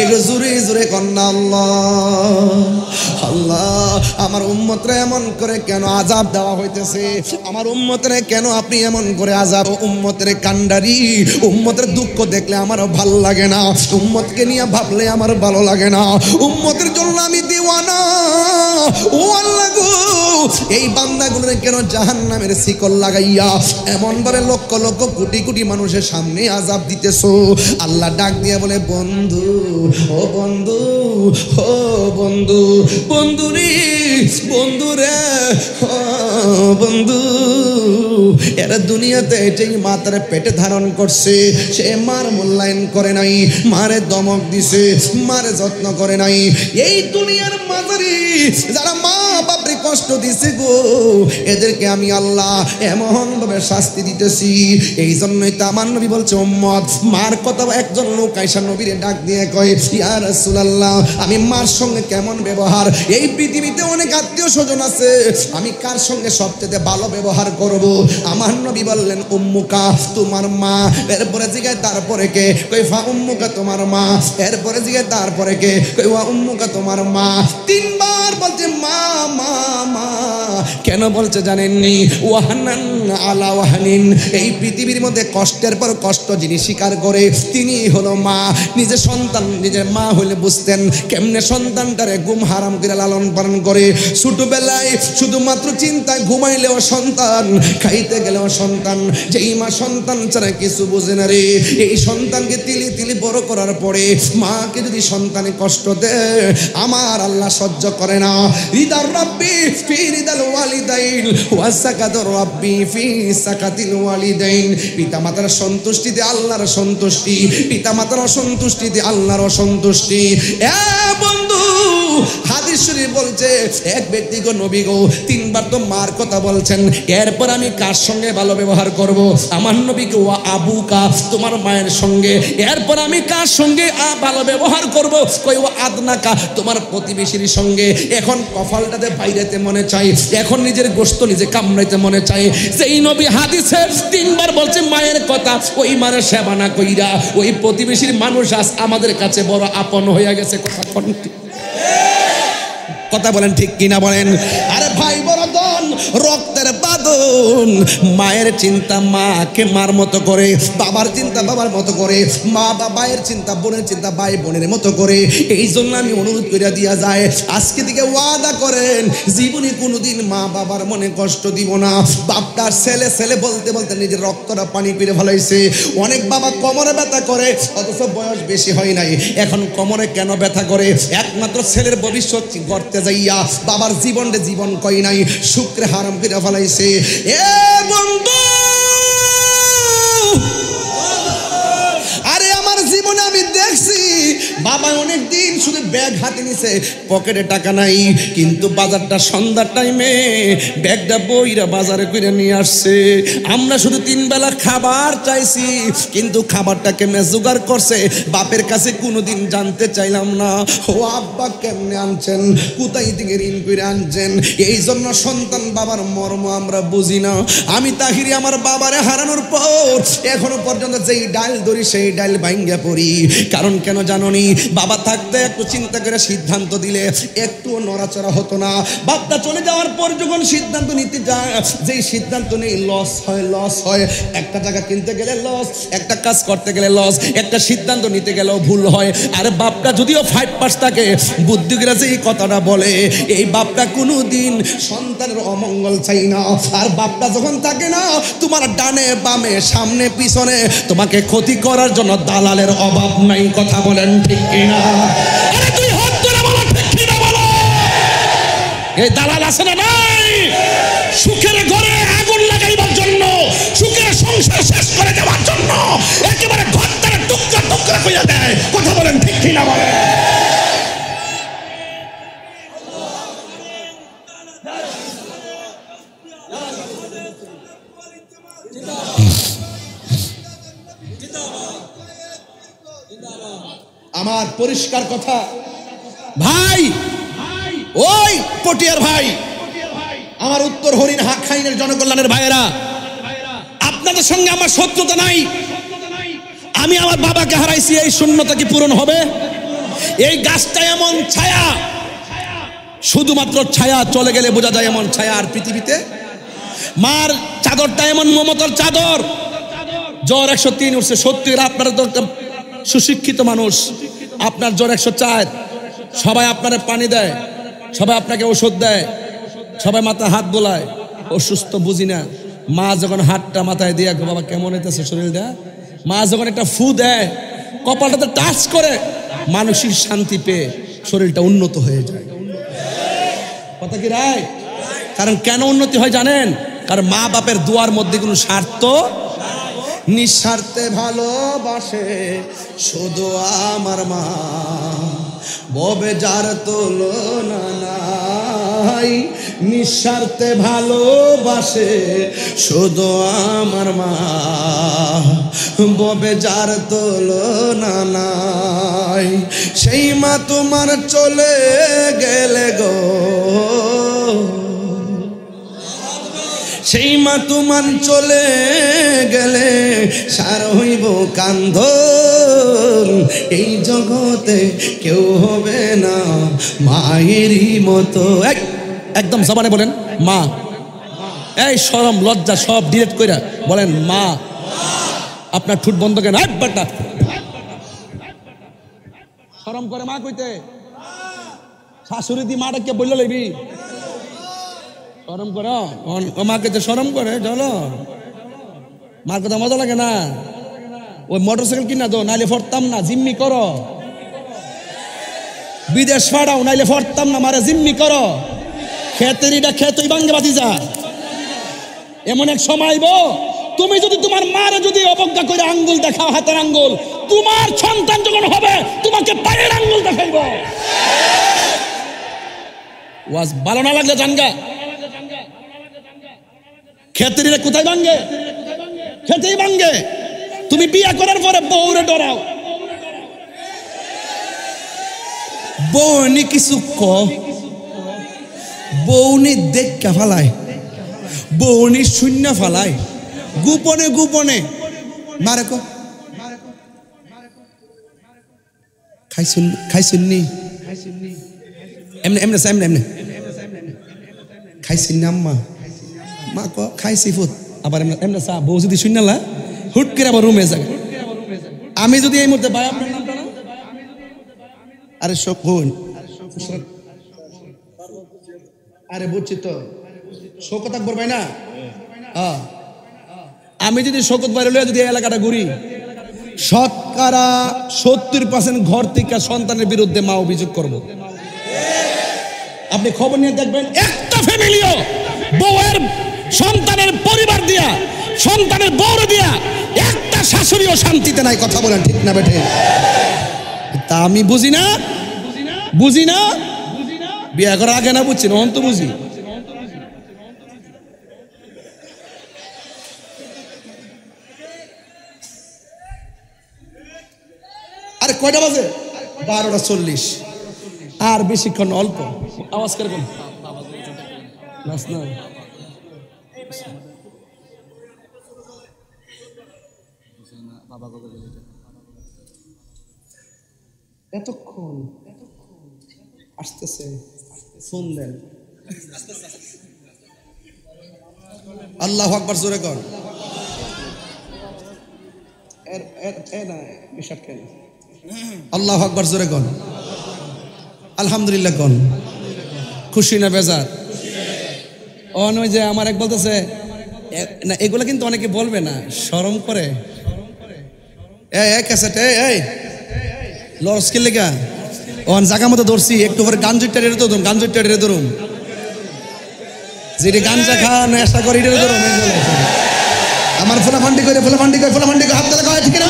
একটু জোরে জোরে কন্যা আল্লাহ আল্লাহ আমার উম্মতরে এমন করে কেন আযাব দেওয়া হইতেছে আমার উম্মতরে কেন আপনি এমন করে আযাব উম্মতের কান্ডারি উম্মতের দুঃখ দেখলে আমার ভালো লাগে না উম্মতকে নিয়ে ভাবলে আমার ভালো লাগে না উম্মতের জন্য আমি দিওয়ানা ও আল্লাহ গো এই বান্দাগুলোরে কেন জাহান্নামের শিকল লাগাইয়া এমন ভাবে লক্ষ লক্ষ কোটি কোটি মানুষের সামনে আযাব দিতেছো আল্লাহ ডাক দিয়ে বলে বন্ধু ও বন্ধু ও বন্ধু বন্ধুরি বন্ধুরে বন্ধু এরা দুনিয়াতে যেই মাতার পেটে ধারণ করছে সে মার মূল্যায়ন করে নাই মারে দমক দিছে মারে যত্ন করে নাই এই দুনিয়ার মাঝারি যারা মা বাপরে কষ্ট দিছে গো এদেরকে আমি আল্লাহ এমন ভাবে শাস্তি দিতেছি এই জন্যই তো আমার নবী বলছে উম্মত মার কথা একজন লোক আয়েশা নবীরে ডাক দিয়ে কয় ইয়া রাসূলুল্লাহ আমি মার সঙ্গে কেমন ব্যবহার। এই পৃথিবীতে অনেক আত্মীয় স্বজন আছে, আমি কার সঙ্গে সবচেয়ে ভালো ব্যবহার করব? আমার নবী বললেন উম্মুকা, তোমার মা। এরপরে জিজ্ঞাসা তারপরে কে? কই ফা উম্মুকা, তোমার মা। এরপরে জিজ্ঞাসা তারপরে কে? কই ওয়া উম্মুকা, তোমার মা। তিনবার বলছে মা মা মা। কেন বলছে জানেননি? ওয়াহানান আলা ওয়াহানিন। এই পৃথিবীর মধ্যে কষ্টের পর কষ্ট যিনি স্বীকার করে তিনি হলো মা। নিজের সন্তান নিজের মা হলে বুঝতেন কেমনে সন্তানটারে ঘুম হারাম করে লালন পালন করে। ছোটবেলায় শুধুমাত্র চিন্তায়, ঘুমাইলেও সন্তান, খাইতে গেলেও সন্তান। যেই মা সন্তান ছাড়া কিছু বোঝে না রে, এই সন্তানকে তিলি তিলি বড় করার পরে মাকে যদি সন্তানে কষ্ট দেয়, আমার আল্লাহ সহ্য করে না। রিদার রাব্বি ফি রিদাল ওয়ালিদাইন ওয়া সাকাতুর রাব্বি ফি সাকাতিল ওয়ালিদাইন। পিতা মাতার সন্তুষ্টিতে আল্লাহর সন্তুষ্টি, পিতা মাতার অসন্তুষ্টিতে আল্লাহর অসন্তুষ্টি। এ বন্ধু, হাদিস শরীফ বলছে এক ব্যক্তি গো নবী গো তিনবার তো মার কথা বলছেন, এরপর আমি কার সঙ্গে ভালো ব্যবহার করব? আমার নবী কে ওয়া আবুকা, তোমার মায়ের সঙ্গে। এরপর আমি কার সঙ্গে ভালো ব্যবহার করব? কই ওয়া আদনাকা, তোমার প্রতিবেশীর সঙ্গে। এখন কপালটাতে বাইরেতে মনে চাই, এখন নিজের গোশত নিজে কামড়াইতে মনে চাই। সেই নবী হাদিসে তিনবার বলছে মায়ের কথা, ওই মায়ের সেবা না কইরা ওই প্রতিবেশীর মানুষ আজ আমাদের কাছে বড় আপন হয়ে গেছে। কথা বলেন ঠিক কিনা বলেন? আরে ভাই বড়জন, রক্তের বাঁধন। মায়ের চিন্তা মাকে মার মতো করে, বাবার চিন্তা বাবার মতো করে, মা বাবার চিন্তা বোনের চিন্তা ভাই বোনের মতো করে। এই জন্য আমি অনুরোধ করে দিয়া যায়, আজকে থেকে ওয়াদা করেন জীবনে কোনোদিন মা বাবার মনে কষ্ট দিব না। বাপটার ছেলে ছেলে বলতে বলতে নিজের রক্তটা পানি পেরে ফেলাইছে। অনেক বাবা কোমরে ব্যথা করে, অথচ বয়স বেশি হয় নাই, এখন কোমরে কেন ব্যথা করে? একমাত্র ছেলের ভবিষ্যৎ গড়তে যাইয়া বাবার জীবনটা জীবন কই নাই, শুক্রে হারাম করে ফেলাইছে। এ বন্ধু, আরে আমার জীবনে আমি দেখছি বাবা অনেক দিন শুধু ব্যাগ হাতে নিছে, পকেটে টাকা নাই, কিন্তু বাজারটা সন্ধ্যার টাইমে ব্যাগটা বইরা বাজারে করে নিয়ে আসছে। আমরা শুধু তিন বেলা খাবার চাইছি, কিন্তু খাবারটা কেমনে জোগাড় করছে বাপের কাছে কোনোদিন জানতে চাইলাম না। ও আব্বা কেমনে আনছেন, কোথায় থেকে ঋণ করে আনছেন? এই জন্য সন্তান বাবার মর্ম আমরা বুঝি না। আমি তাহিরি আমার বাবারে হারানোর পর এখনো পর্যন্ত যেই ডাল ধরি সেই ডাল ভাঙ্গা পড়ি। কারণ কেন জানোনি? বাবা থাকতে একটু চিন্তা করে সিদ্ধান্ত দিলে একটু নড়াচড়া হতো না। বাপটা চলে যাওয়ার পর যখন সিদ্ধান্ত নিতে যায়, যেই সিদ্ধান্ত নেই লস হয়, লস হয়। একটা জায়গা কিনতে গেলে লস, একটা কাজ করতে গেলে লস, একটা সিদ্ধান্ত নিতে গেলেও ভুল হয়। আর বাপটা যদিও 5 থাকে, বুদ্ধিরা যে এই কথাটা বলে, এই বাপটা কোনোদিন সন্তানের অমঙ্গল চাই না। আর বাপটা যখন থাকে না, তোমার ডানে বামে সামনে পিছনে তোমাকে ক্ষতি করার জন্য দালালের অভাব নাই। কথা বলেন ঠিক কিনা? আরে তুই হাত ধরে বলো ঠিক কিনা বলো। এই দালাল আছে না নাই? সুখের ঘরে আগুন লাগাইবার জন্য, সুখের সংসার শেষ করে দেওয়ার জন্য একেবারে ঘরটারে টুকরা টুকরা করে দেয়। কথা বলেন ঠিক কিনা বলেন? আমার পরিষ্কার কথা ভাই, ওই পটিয়ার ভাই, আমার উত্তর হরিণ হাখাইনের জনকল্যাণের ভাইয়েরা, আপনাদের সঙ্গে আমার শত্রুতা নাই। আমি আমার বাবাকে হারাইছি, এই শূন্যতা কি পূরণ হবে? এই গাছটা এমন ছায়া, শুধুমাত্র ছায়া, চলে গেলে বোঝা যায় এমন ছায়া। আর পৃথিবীতে মার চাদরটা এমন মমতার চাদর। জ্বর 103 উঠছে, সত্যি আপনারা তো সুশিক্ষিত মানুষ, আপনার জ্বর 104, সবাই আপনার পানি দেয়, সবাই আপনাকে ওষুধ দেয়, সবাই মাথায় হাত বোলায়, অসুস্থ বুঝি না। মা যখন হাতটা মাথায় দিয়ে বাবা কেমন হইতেছে শরীরটা, মা যখন একটা ফু দেয়, কপালটাতে টাচ করে, মানসিক শান্তি পেয়ে শরীরটা উন্নত হয়ে যায়। কথা কি রায়? কারণ কেন উন্নতি হয় জানেন? কারণ মা বাপের দোয়ার মধ্যে কোনো স্বার্থ, নিঃস্বার্থে ভালোবাসে শুধু আমার মা, ববে যার তুলনা নাই, নিঃস্বার্থে ভালোবাসে শুধু আমার মা, ববে যার তুলনা নাই, সেই মা তোমার চলে গেলে গো, সেই মা তোমার চলে গেলে সার হইব কান্ধন, এই জগতে কেউ হবে না মায়েরই মতো। একদম জবানে বলেন মা, এই শরম লজ্জা সব ডিলিট কইরা বলেন মা। আপনার ঠুট বন্ধ কেন? একবারটা শরম করে মা কইতে, শাশুড়ি দি মাটাকে বললে লইবি শরম করো, ও মাকে তো শরম করে চলো, মার কথা মজা লাগে না? ওই মোটরসাইকেল কিনা দো, নাইলে ফরতাম না, জিম্মি করো, বিদেশ ফাড়াও নাইলে ফরতাম না, মারে জিম্মি করো, খেতেরিটা খেতই বাঙ্গে বাতি যা। এমন এক সময় তুমি যদি তোমার মারে যদি অবজ্ঞা করে আঙ্গুল দেখাও, হাতের আঙ্গুল, তোমার সন্তান যখন হবে তোমাকে পায়ের আঙ্গুল দেখাইব। ওয়াজ ভালো না লাগলে জানগা, খেতেরিরা কোথায় ভাঙ্গে? খেতেই ভাঙ্গে। তুমি বিয়ে করার পরে বউরে ডরাও, বউনি কিছু ক, বউনি দেখা ফালায়, বউনি শূন্য ফালায়, গোপনে গোপনে মারে ক খাইছুননি এমনি এমনি এমনি এমনি খাইছিন আম্মা, মা ক খাইছি ফুট, আবার এমনি এমনি চা, বউ যদি শূন্যলা হুট করে আবার রুমে যাবে। আমি যদি এই মুহূর্তে ভাই আপনার নামটা না, আরে শকুন, আরে বুঝছি তো শোকত আকবর ভাই না, আমি যদি শোকত ভাই লইয়া যদি এলাকাটা ঘুরি, শতকরা 70% ঘর থেকে সন্তানের বিরুদ্ধে মা অভিযোগ করব। আপনি খবর নিয়ে দেখবেন একটা ফ্যামিলিও বউয়ের সন্তানের পরিবার দিয়া, সন্তানের বউর দিয়া একটা শাশুড়িও শান্তিতে নাই। কথা বলেন ঠিক না বেঠে? তা আমি বুঝি না, বুঝি না, বিয়ে করার আগে না বুঝছি, অন্ত বুঝি। আরে কয়টা বাজে? 12:40। আর বেশিক্ষণ অল্প। আওয়াজ কিরকম? এতক্ষণ আসতেছে, ফোন দেন। আল্লাহু আকবার জোরে কর। আল্লাহু আকবার জোরে কর। আলহামদুলিল্লাহ কন। খুশি না বেজার? ওই যে আমার এক বলতেছে না, এগুলা কিন্তু অনেকে বলবে না, শরম করে। এই লস কে লেগা ওন জায়গা মতো ধরছি, একটু পরে গাঞ্জুরটা রেড়ে ধরুন, গাঞ্জুরটা রেড়ে ধরুন, যেটি গাঞ্জা খাওয়া নেশা করে এটা ধরুন। আমার ফোলাফান্ডি করে ফোলাফান্ডি করে ফোলাফান্ডি করে হাত তালে কয় ঠিক না?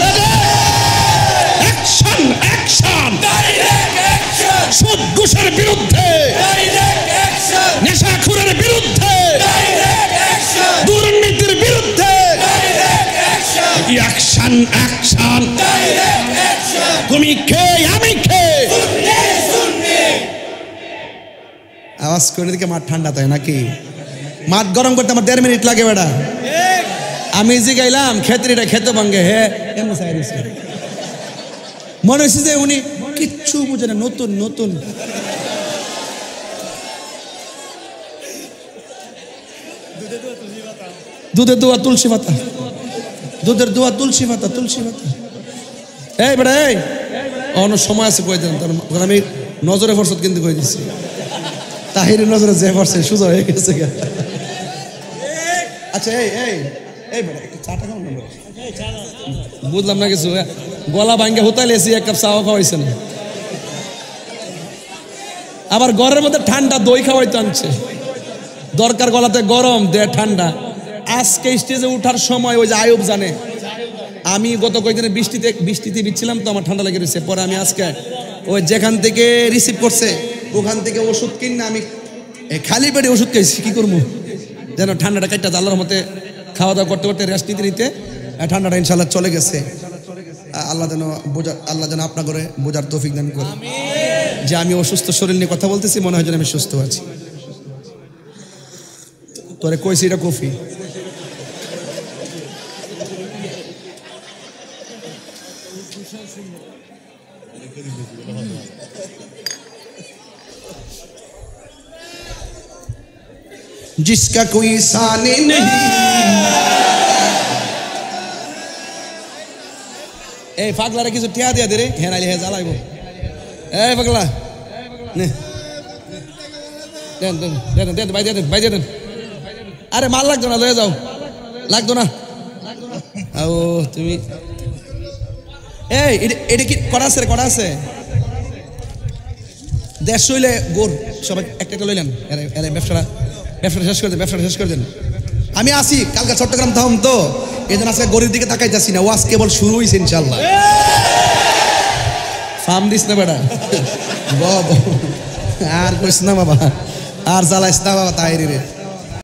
অ্যাকশন অ্যাকশন, ডাইরেক্ট অ্যাকশন, সুদ ঘুষের বিরুদ্ধে ডাইরেক্ট অ্যাকশন, নেশাখোরের বিরুদ্ধে ডাইরেক্ট অ্যাকশন, দুর্নীতির বিরুদ্ধে direct action, action action, direct action. তুমি কে আমি কে? সুন্নি সুন্নি। আওয়াজ করে দিকে মাঠ ঠান্ডা তাই নাকি? মাঠ গরম করতে আমার 1.5 মিনিট লাগে বেটা। আমি যে গাইলাম খেতরিটা খেতে ভাঙ্গে, হে এমন সাইরিস মনে হচ্ছে যে উনি কিচ্ছু বুঝে না, নতুন নতুন। দুধের দোয়া তুলসী পাতা, দুধের দোয়া তুলসী পাতা, তুলসী পাতা। এই বেটা এই অন্য সময় আছে কই দেন, তখন আমি নজরে ফরসত কিন্তু কই দিচ্ছি, তাহিরের নজরে যে পড়ছে সুজা হয়ে গেছে। আচ্ছা এই এই এই বেটা একটু চাটা খাও না। বুঝলাম না কিছু, গলা ভাঙ্গে হুতাইলেছি, এক কাপ চাও খাওয়াইছে না, আবার ঘরের মধ্যে ঠান্ডা দই খাওয়াইতে আনছে। দরকার গলাতে গরম, দে ঠান্ডা। আজকে স্টেজে উঠার সময় ওই যে আয়ুব জানে, আমি গত কয়েকদিনে বৃষ্টিতে বিচ্ছিলাম তো, আমার ঠান্ডা লেগে রয়েছে। পরে আমি আজকে ওই যেখান থেকে রিসিভ করছে ওখান থেকে ওষুধ কিনে আমি এই খালি পেটে ওষুধ খাইছি কি করবো, যেন ঠান্ডাটা কাটটা আল্লাহর মতে খাওয়া দাওয়া করতে করতে রেস্ট নিতে নিতে ঠান্ডাটা ইনশাল্লাহ চলে গেছে। আল্লাহ যেন আপনার করে বোঝার তৌফিক দান করে যে আমি অসুস্থ শরীর নিয়ে কথা বলতেছি, মনে হয় যেন আমি সুস্থ আছি। তোরে কইছি এটা কফি। जिसका कोई सानी नहीं। এই পাগলারে কিছু টিয়া দিয়া দে রে, হ্যাঁ নাইলে হ্যাঁ জ্বালাইব। এই পাগলা নে দেন দেন দেন দেন ভাই দেন ভাই দেন। আরে মাল লাগতো না, লয়ে যাও, লাগতো না। ও তুমি এই এটা কি করা আছে রে, করা আছে 150 হইলে গোর সবাই একটা একটা লইলেন। ব্যবসাটা শেষ করে দেন, ব্যবসাটা শেষ করে দেন। আমি আসি কালকে চট্টগ্রাম থাম তো, এই জন্য আজকে গরির দিকে তাকাইতেছি না, ওয়াজ কেবল শুরু হয়েছে ইনশাল্লাহ। ফার্ম দিস না বেটা, আর করিস না বাবা, আর জ্বালাইস না বাবা তাই রে।